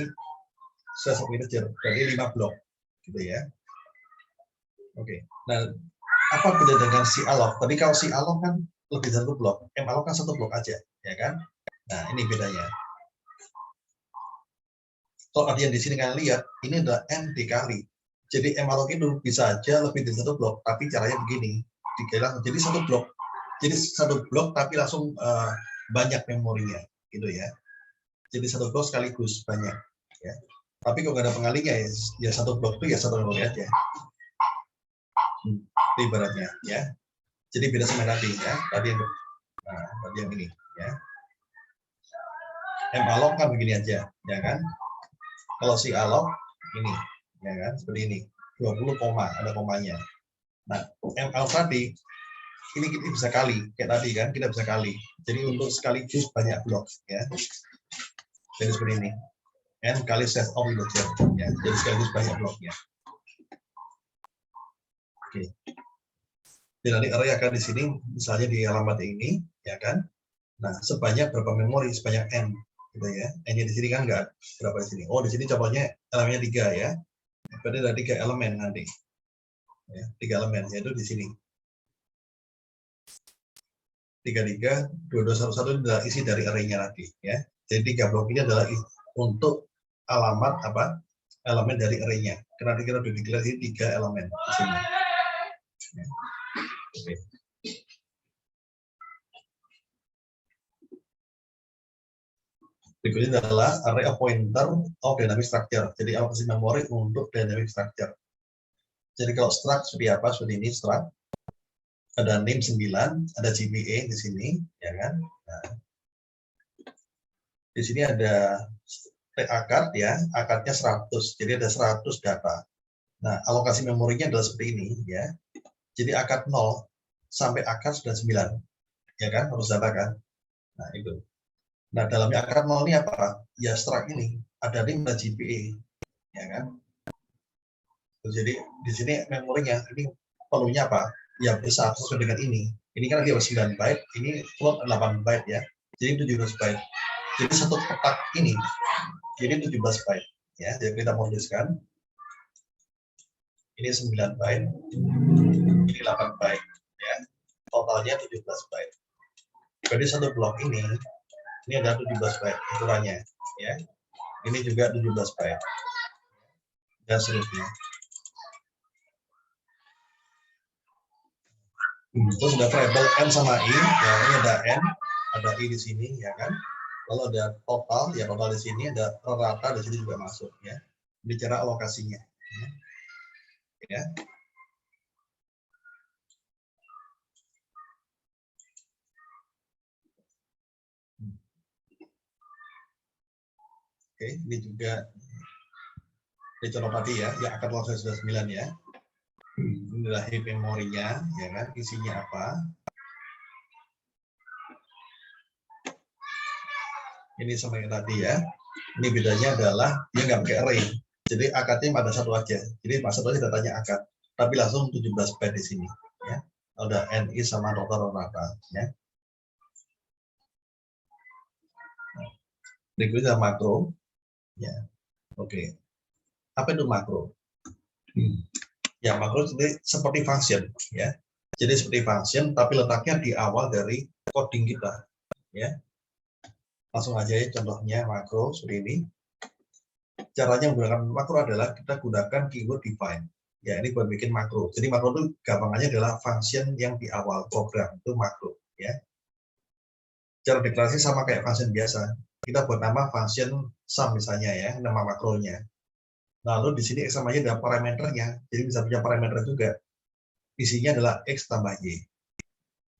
size of integer, berarti 5 blok, gitu ya. Oke. Nah, apa beda dengan C-alloc? Tadi kalau C-alloc kan lebih dari 1 blok, M-alloc kan 1 blok aja, ya kan? Nah, ini bedanya. Kalau yang di sini kalian lihat, ini adalah M dikali. Jadi M-alloc itu bisa aja lebih dari 1 blok, tapi caranya begini. Jadi 1 blok. Jadi 1 blok tapi langsung banyak memorinya, gitu ya. Jadi 1 blok sekaligus banyak, ya. Tapi kalau nggak ada pengalinya ya 1 blok itu ya 1 memori aja. Itu ibaratnya, ya. Jadi beda sama tadi, ya. Tadi yang ini, ya. M-alloc kan begini aja, ya kan? Kalau C-alloc ini, ya kan? Seperti ini, 20 koma, ada komanya. Nah, M-alloc tadi ini kita bisa kali, kayak tadi kan, kita bisa kali. Jadi untuk sekaligus banyak blok, ya. Jadi seperti ini. N kali size of integer, ya. Jadi sekaligus banyak bloknya. Oke. Jadi nanti array akan di sini, misalnya di alamat ini, ya kan. Nah, sebanyak berapa memori? Sebanyak N, gitu ya. N-nya di sini kan enggak berapa di sini. Oh, di sini contohnya elemennya 3 ya. Berarti ada 3 elemen nanti. Ya, 3 elemen, yaitu di sini. 33, 2211 adalah isi dari array-nya tadi, ya. Jadi 3 blok ini adalah untuk alamat apa? Elemen dari array-nya. Karena kita sudah deklarasi 3 elemen di sini. Ya. Oke. Berikutnya adalah array of pointer of dynamic structure. Jadi alokasi memori untuk dynamic structure. Jadi kalau struct seperti apa? Seperti ini struct. Ada name 9, ada GPA di sini, ya kan? Nah, di sini ada akad ya, akadnya 100. Jadi ada 100 data. Nah, alokasi memorinya adalah seperti ini ya. Jadi akad 0 sampai akad sudah 9. Ya kan? Harus data kan? Nah, itu. Nah, dalamnya akad 0 ini apa? Ya struct ini ada name dan GPA. Ya kan? Jadi di sini memorinya ini perlunya apa? Ya besar sesuai dengan ini. Ini kan dia 9 byte, ini float 8 byte ya. Jadi 17 byte. Jadi satu kotak ini jadi 17 byte ya. Jadi kita moduskan. Ini 9 byte. Ini 8 byte ya. Totalnya 17 byte. Jadi satu blok ini ada 17 byte ukurannya ya. Ini juga 17 byte. Dan seterusnya. Terus ada variabel N sama I, ya ini ada N, ada I di sini, ya kan. Lalu ada total, ya total di sini, ada rata di sini juga masuk, ya. Bicara alokasinya, ya. Oke, ini juga ini contoh tadi ya, yang akan alokasi sudah 9 ya. Ini adalah heap memorinya, ya kan, isinya apa. Ini sama yang tadi ya. Ini bedanya adalah dia nggak pakai array. Jadi akadnya ada satu aja. Jadi satu aja datanya akad. Tapi langsung 17 byte di sini. Ya. Ada NI sama total rata. Ya. Berikutnya makro. Ya. Oke. Apa itu makro? Ya makro seperti function. Ya. Jadi seperti function, tapi letaknya di awal dari coding kita. Ya. Langsung aja ya contohnya makro seperti ini. Caranya menggunakan makro adalah kita gunakan keyword define. Ya ini buat bikin makro. Jadi makro itu gampangannya adalah function yang di awal program itu makro. Ya. Cara deklarasi sama kayak function biasa. Kita buat nama function sum misalnya ya, nama makronya. Lalu di sini x sama y ada parameternya. Jadi bisa punya parameter juga. Isinya adalah x tambah y.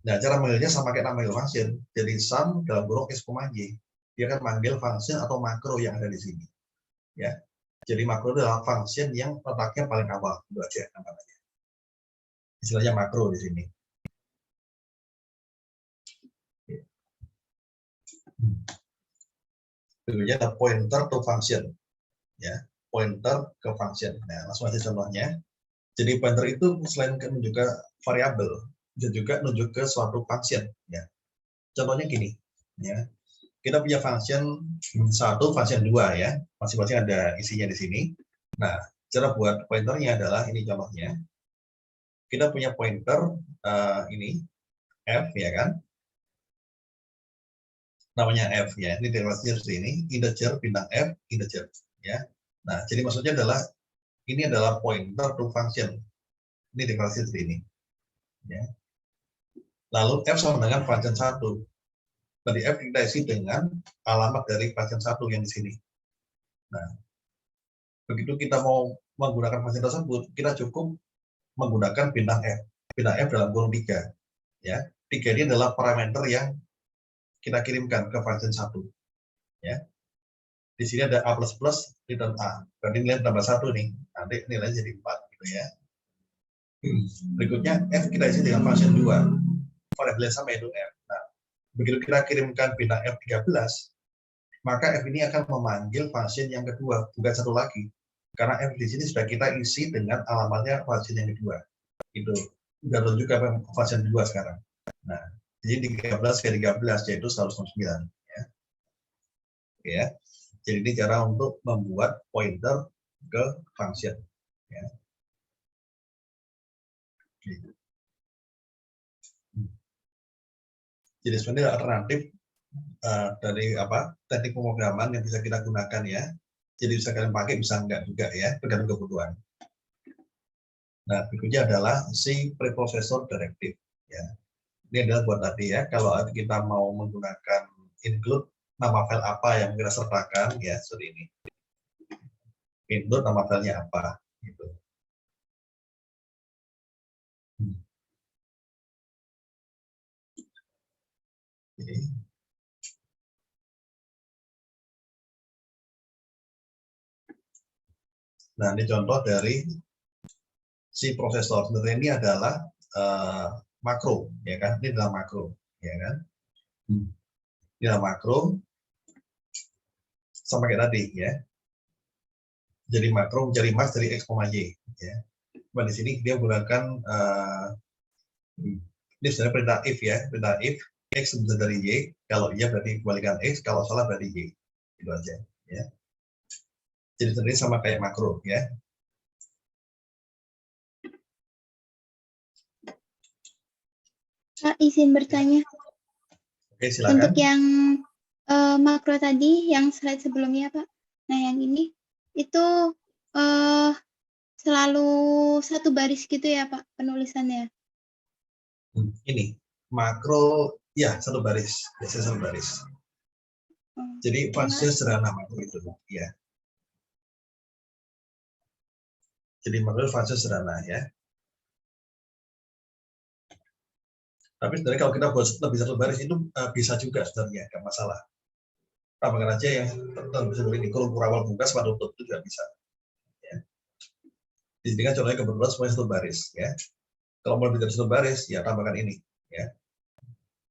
Nah, cara manggilnya sama kayak nama function. Jadi sum dalam kurung x, y. Dia akan manggil function atau makro yang ada di sini. Ya. Jadi makro adalah function yang letaknya paling awal. Itu aja namanya. Istilahnya makro di sini. Berikutnya ada pointer to function. Ya, pointer ke function. Nah, langsung aja contohnya. Jadi pointer itu selain menunjukkan variabel, bisa juga nunjuk ke suatu function ya. Contohnya gini ya. Kita punya function 1, function 2 ya. Masing-masing ada isinya di sini. Nah, cara buat pointernya adalah ini contohnya. Kita punya pointer ini f ya kan. Namanya f ya. Ini deklarasinya seperti ini, integer bintang f integer ya. Nah, jadi maksudnya adalah ini adalah pointer to function. Ini deklarasi seperti ini. Ya. Lalu f sama dengan function 1. Berarti f kita isi dengan alamat dari function 1 yang di sini. Nah, begitu kita mau menggunakan function tersebut, kita cukup menggunakan bintang f. Bintang f dalam kurung 3. Ya. 3 ini adalah parameter yang kita kirimkan ke function 1. Ya. Di sini ada a++ return a. Berarti nilai tambah 1 nih. Nanti nilainya jadi 4 gitu ya. Berikutnya f kita isi dengan function 2. Variabel sama yaitu f. Nah, begitu kita kirimkan bintang f13, maka f ini akan memanggil function yang kedua, bukan satu lagi. Karena f di sini sudah kita isi dengan alamatnya function yang kedua. Itu sudah tunjuk ke function 2 sekarang. Nah, jadi 13 ke 13 yaitu 169 ya. Oke ya. Jadi ini cara untuk membuat pointer ke function ya. Oke. Jadi sebenarnya alternatif dari teknik pemrograman yang bisa kita gunakan ya. Jadi bisa kalian pakai, bisa enggak juga ya, tergantung kebutuhan. Nah, berikutnya adalah si preprocessor directive ya. Ini adalah buat tadi ya, kalau kita mau menggunakan include nama file apa yang kita sertakan ya, seperti ini. Include nama filenya apa gitu. Nah, ini contoh dari si prosesor. Sebenarnya ini adalah makro, ya kan? Ini adalah makro, ya kan? Ini adalah makro, sama kayak tadi, ya. Jadi makro mencari max dari x, y, ya. Cuma di sini dia menggunakan ini sebenarnya perintah if ya, perintah if x lebih besar dari y, kalau iya berarti kembalikan x, kalau salah berarti y, itu aja, ya. Jadi sebenarnya sama kayak makro, ya. Pak, izin bertanya. Oke, silakan. Untuk yang makro tadi, yang slide sebelumnya, Pak. Nah, yang ini, itu selalu satu baris gitu ya, Pak, penulisannya? Ini, makro, ya, satu baris. Biasanya satu baris. Jadi, fungsinya sederhana makro itu, ya. Jadi, makro fungsinya sederhana, ya. Tapi sebenarnya kalau kita buat lebih satu baris itu bisa juga sebenarnya, nggak masalah. Tambahkan aja yang seperti ini, kolom awal buka sama tutup itu juga bisa. Ya. Di sini kan contohnya kebetulan semuanya satu baris. Ya. Kalau mau lebih dari satu baris, ya tambahkan ini. Ya.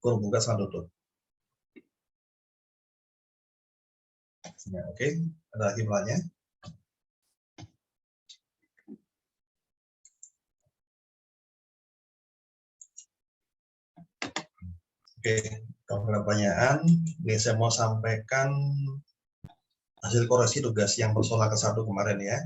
Kolom buka sama tutup. Ya, oke, ada lagi mulanya. Oke, kalau ada pertanyaan, ini saya mau sampaikan hasil koreksi tugas yang persoalan ke-1 kemarin ya.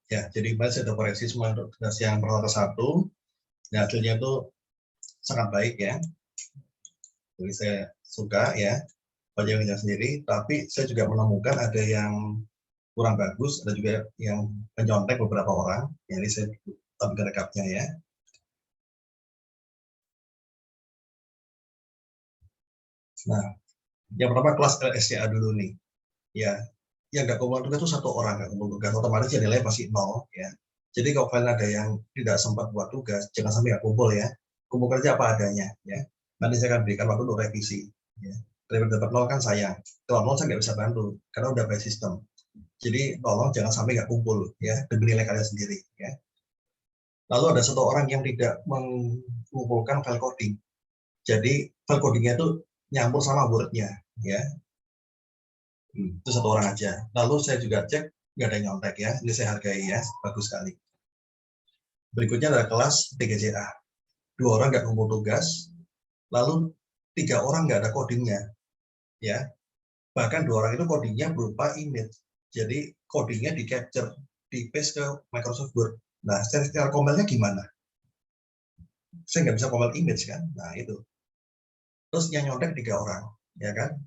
Ya, jadi kemarin saya sudah koreksi semua tugas yang persoalan ke-1. Nah, hasilnya itu sangat baik ya. Jadi saya suka ya baca sendiri, tapi saya juga menemukan ada yang kurang bagus, ada juga yang menyontek beberapa orang. Jadi saya tampilkan rekapnya ya. Nah, yang pertama kelas LSCA dulu nih. Ya, yang nggak kumpul tugas itu satu orang nggak kumpul tugas, otomatis ya nilai pasti 0 ya. Jadi kalau kalian ada yang tidak sempat buat tugas, jangan sampai nggak kumpul ya. Kumpul kerja apa adanya ya. Nanti saya akan berikan waktu untuk revisi. Ya. Daripada dapat 0 kan sayang. Kalau 0 saya nggak bisa bantu karena udah by sistem. Jadi tolong jangan sampai nggak kumpul ya demi nilai kalian sendiri ya. Lalu ada satu orang yang tidak mengumpulkan file coding. Jadi file codingnya itu nyampur sama Word-nya, ya. Itu satu orang aja. Lalu saya juga cek nggak ada yang nyontek ya. Ini saya hargai ya, bagus sekali. Berikutnya adalah kelas TGCA. 2 orang nggak kumpul tugas, lalu 3 orang nggak ada codingnya, ya. Bahkan 2 orang itu codingnya berupa image. Jadi codingnya di capture, di paste ke Microsoft Word. Nah, secara compile-nya gimana? Saya nggak bisa compile image kan? Nah, itu. Terus yang nyontek 3 orang, ya kan?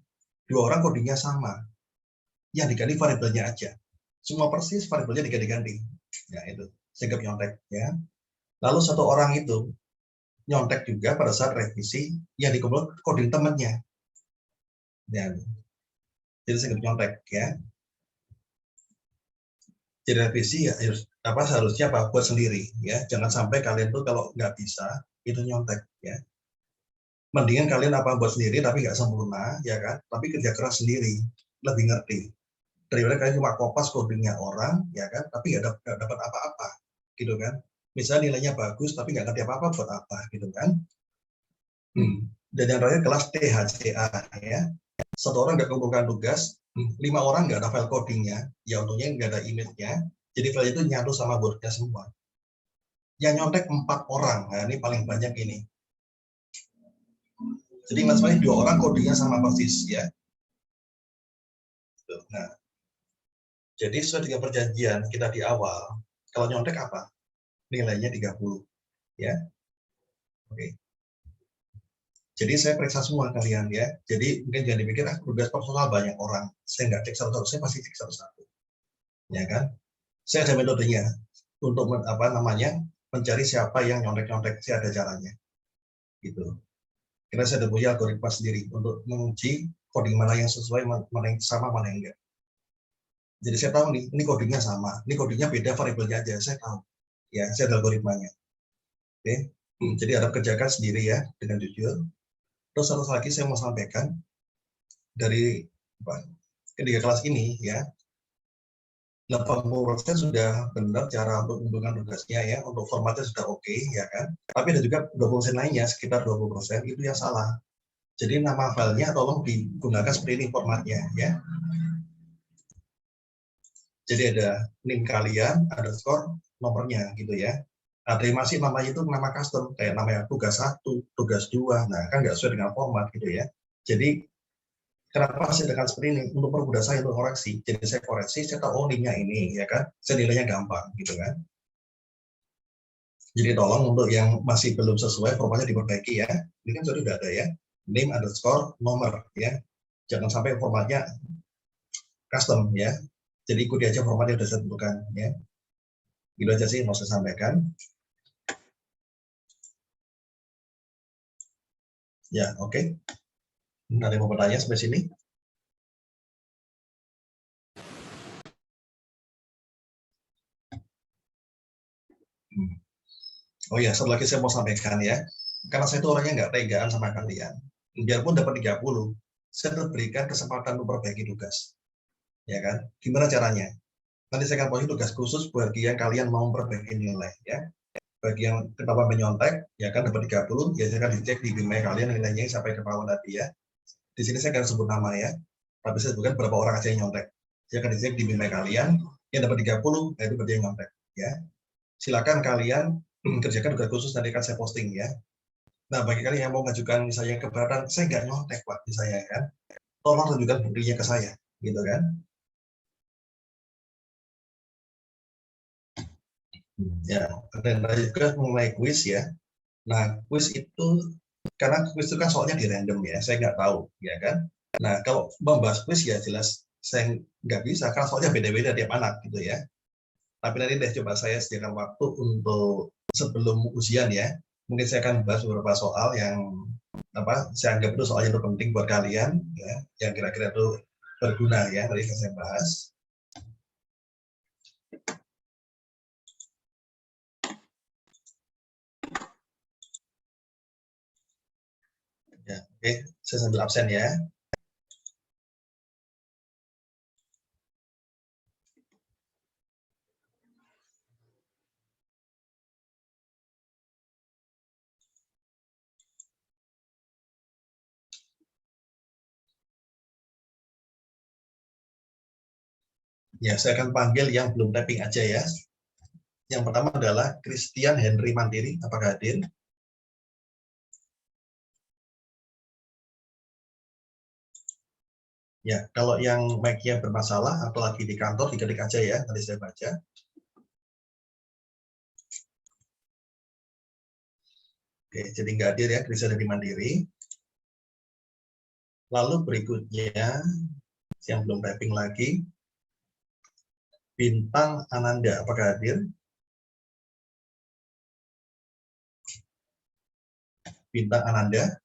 2 orang codingnya sama. Yang diganti variabelnya aja. Semua persis, variabelnya diganti-ganti. Ya, itu. Sehingga nyontek, ya. Lalu 1 orang itu nyontek juga pada saat revisi yang dikumpul coding temannya. Ya. Jadi sehingga nyontek, ya. Jadi revisi ya seharusnya buat sendiri ya, jangan sampai kalian tuh kalau nggak bisa itu nyontek ya. Mendingan kalian buat sendiri tapi nggak sempurna ya kan, tapi kerja keras sendiri, lebih ngerti daripada kalian cuma kopas codingnya orang ya kan, tapi nggak dapat apa-apa gitu kan. Misalnya nilainya bagus tapi nggak ngerti apa-apa, buat apa gitu kan. Dan yang terakhir kelas THCA ya, 1 orang nggak kumpulkan tugas, 5 orang nggak ada file codingnya, ya untungnya nggak ada image-nya, jadi file itu nyatu sama Word-nya semua. Yang nyontek 4 orang, nah ini paling banyak ini. Jadi maksudnya 2 orang codingnya sama persis ya. Nah, jadi sesuai dengan perjanjian kita di awal, kalau nyontek apa? Nilainya 30 ya. Oke. Jadi saya periksa semua kalian ya. Jadi mungkin jangan dipikir tugas personal banyak orang. Saya nggak cek satu-satu, saya pasti cek satu-satu. Ya kan? Saya ada metodenya untuk mencari siapa yang nyontek-nyontek, saya ada caranya. Gitu. Karena saya ada punya algoritma sendiri untuk menguji coding mana yang sesuai, mana yang sama, mana yang enggak. Jadi saya tahu nih, ini codingnya sama, ini codingnya beda variabelnya aja, saya tahu. Ya, saya ada algoritmanya. Oke. Jadi harap kerjakan sendiri ya dengan jujur. Terus satu lagi saya mau sampaikan dari ketiga kelas ini ya, 80% sudah benar cara untuk mengumpulkan tugasnya ya, untuk formatnya sudah oke ya kan. Tapi ada juga 20% lainnya, sekitar 20% itu yang salah. Jadi nama filenya tolong digunakan seperti ini formatnya ya. Jadi ada name kalian, underscore nomornya gitu ya. Ada yang masih namanya itu nama custom, kayak namanya tugas 1, tugas 2, nah kan nggak sesuai dengan format gitu ya. Jadi kenapa saya dengan seperti ini? Untuk mempermudah saya untuk koreksi. Jadi saya koreksi, saya tahu linknya ini ya kan, saya nilainya gampang gitu kan. Jadi tolong untuk yang masih belum sesuai formatnya diperbaiki ya. Ini kan sudah ada ya, name underscore nomor ya. Jangan sampai formatnya custom ya. Jadi ikuti aja formatnya sudah saya tentukan ya. Gitu aja sih mau saya sampaikan. Ya, oke. Ada yang mau bertanya sampai sini? Oh ya, satu lagi saya mau sampaikan ya. Karena saya itu orangnya nggak tegaan sama kalian. Biarpun dapat 30, saya tetap berikan kesempatan untuk perbaiki tugas. Ya kan? Gimana caranya? Nanti saya akan posting tugas khusus bagi yang kalian mau memperbaiki nilai ya. Bagi yang ketahuan menyontek, ya kan dapat 30, ya saya akan dicek di email kalian nilainya sampai ketahuan tadi ya. Di sini saya akan sebut nama ya. Tapi saya sebutkan berapa orang aja yang nyontek. Saya akan dicek di email kalian, yang dapat 30, itu berarti yang nyontek ya. Silakan kalian kerjakan tugas khusus, nanti akan saya posting ya. Nah, bagi kalian yang mau mengajukan misalnya keberatan, saya nggak nyontek Pak, misalnya kan, tolong tunjukkan buktinya ke saya, gitu kan. Ya, dan juga mengenai kuis ya. Nah, kuis itu, karena kuis itu kan soalnya di random ya, saya nggak tahu, ya kan. Nah, kalau membahas kuis ya jelas saya nggak bisa, karena soalnya beda-beda tiap anak gitu ya. Tapi nanti deh coba saya sediakan waktu untuk sebelum ujian ya. Mungkin saya akan bahas beberapa soal yang saya anggap itu soalnya itu penting buat kalian ya, yang kira-kira itu berguna ya, tadi saya bahas. Ya, oke, saya sambil absen ya. Ya, saya akan panggil yang belum typing aja ya. Yang pertama adalah Christian Henry Mandiri, apakah hadir? Ya, kalau yang mic-nya bermasalah atau lagi di kantor, diketik aja ya, nanti saya baca. Oke, jadi nggak hadir ya, Christian Henry Mandiri. Lalu berikutnya, yang belum typing lagi, Bintang Ananda, apakah hadir? Bintang Ananda?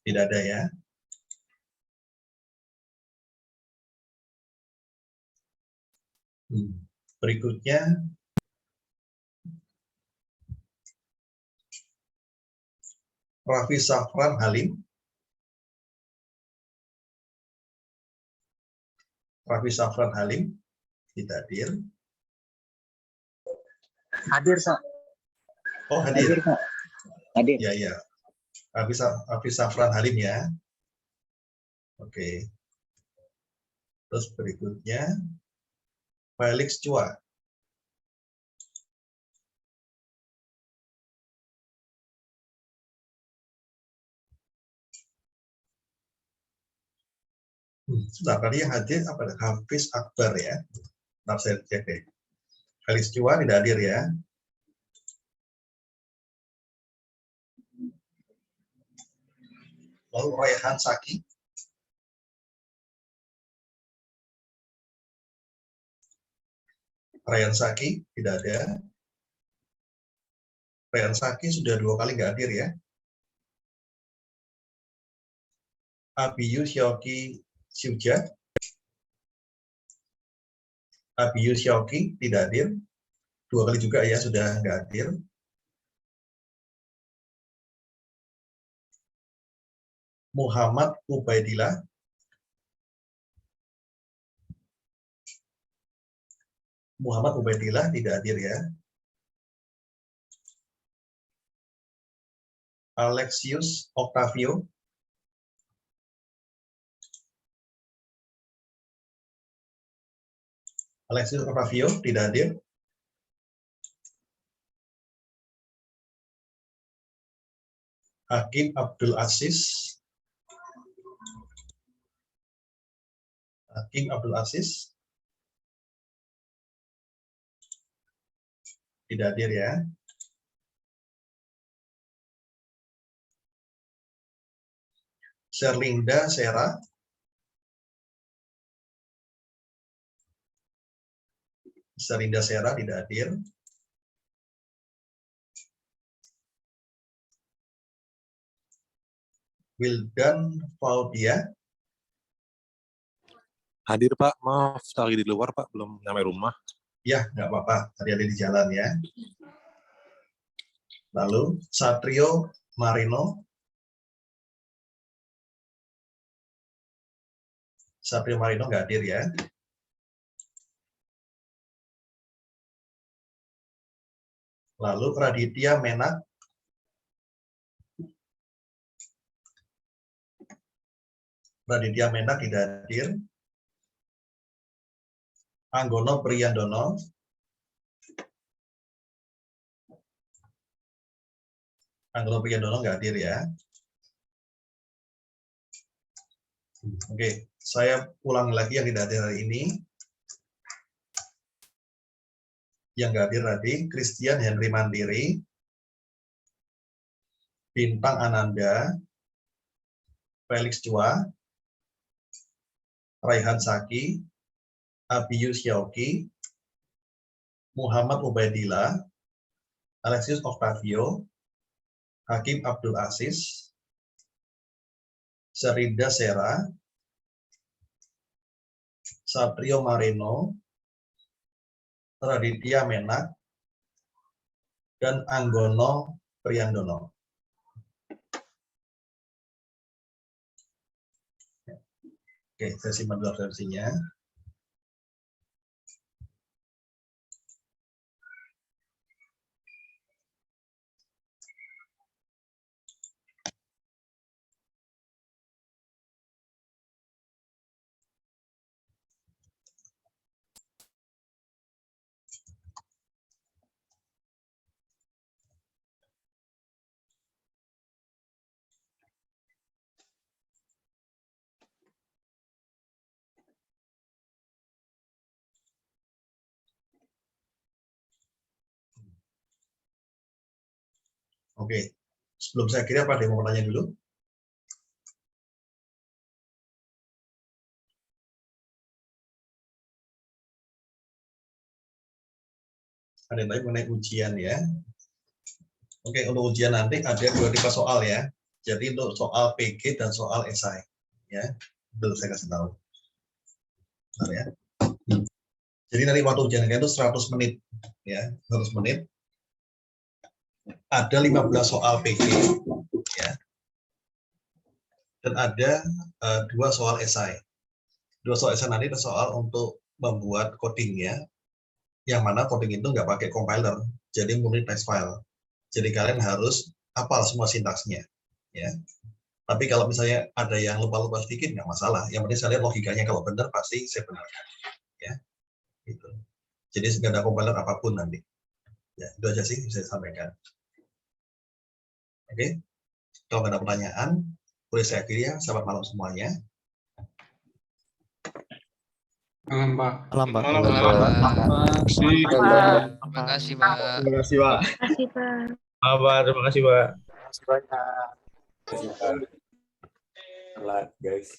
Tidak ada ya. Berikutnya, Raffi Safran Halim. Raffi Safran Halim, tidak hadir. Hadir, Pak. Oh, hadir. Hadir, Pak. Hadir. Ya, ya. Raffi Safran Halim ya. Oke. Terus berikutnya, Felix Chua. Sebentar, tadi yang hadir apa? Hafiz Akbar ya. Nah, saya cek deh. Felix Chua tidak hadir ya. Lalu Raihan Saki. Raihan Saki tidak ada. Raihan Saki sudah 2 kali nggak hadir ya. Abiyu Xiaoqi Syuja. Abiyu Xiaoqi tidak hadir. 2 kali juga ya, sudah nggak hadir. Muhammad Ubaidillah. Muhammad Ubaidillah tidak hadir ya. Alexius Octavio. Alexius Octavio tidak hadir. Hakim Abdul Aziz. Hakim Abdul Aziz tidak hadir ya. Sherlinda Sera. Sherlinda Sera tidak hadir. Wildan Faudia. Hadir Pak, maaf lagi di luar Pak, belum nyampe rumah. Ya, nggak apa-apa, hati-hati di jalan ya. Lalu Satrio Marino. Satrio Marino nggak hadir ya. Lalu Raditya Menak. Raditya Menak tidak hadir. Anggono Priyandono. Anggono Priyandono nggak hadir ya. Oke, saya ulang lagi yang tidak hadir hari ini. Yang nggak hadir tadi, Christian Henry Mandiri, Bintang Ananda, Felix Chua, Raihan Saki, Abiyu Xiaoqi, Muhammad Ubaidillah, Alexius Octavio, Hakim Abdul Aziz, Sherlinda Sera, Satrio Marino, Raditya Menak, dan Anggono Priyandono. Oke, saya simpan dulu versinya. Oke. Sebelum saya kira, apa ada yang mau bertanya dulu? Ada yang tanya mengenai ujian ya. Oke, untuk ujian nanti ada 2 tipe soal ya. Jadi untuk soal PG dan soal esai ya. Belum saya kasih tahu. Bentar ya. Jadi nanti waktu ujian itu 100 menit ya, 100 menit. Ada 15 soal PG ya. Dan ada 2 soal esai. 2 soal esai nanti ada soal untuk membuat coding ya. Yang mana coding itu nggak pakai compiler, jadi murni text file. Jadi kalian harus hafal semua sintaksnya ya. Tapi kalau misalnya ada yang lupa-lupa sedikit nggak masalah. Yang penting saya lihat logikanya, kalau benar pasti saya benarkan ya. Gitu. Jadi nggak ada compiler apapun nanti. Ya, itu aja sih bisa saya sampaikan. Oke. Kalau nggak ada pertanyaan, boleh saya akhiri ya. Selamat malam semuanya. Malam, Pak. Malam, Pak. Malam, Malam, Pak. Pak. Terima kasih, Pak. Terima kasih, Pak. Kasih, Pak. Terima kasih, Pak. Terima kasih banyak. Terima kasih, Pak. Telat, guys.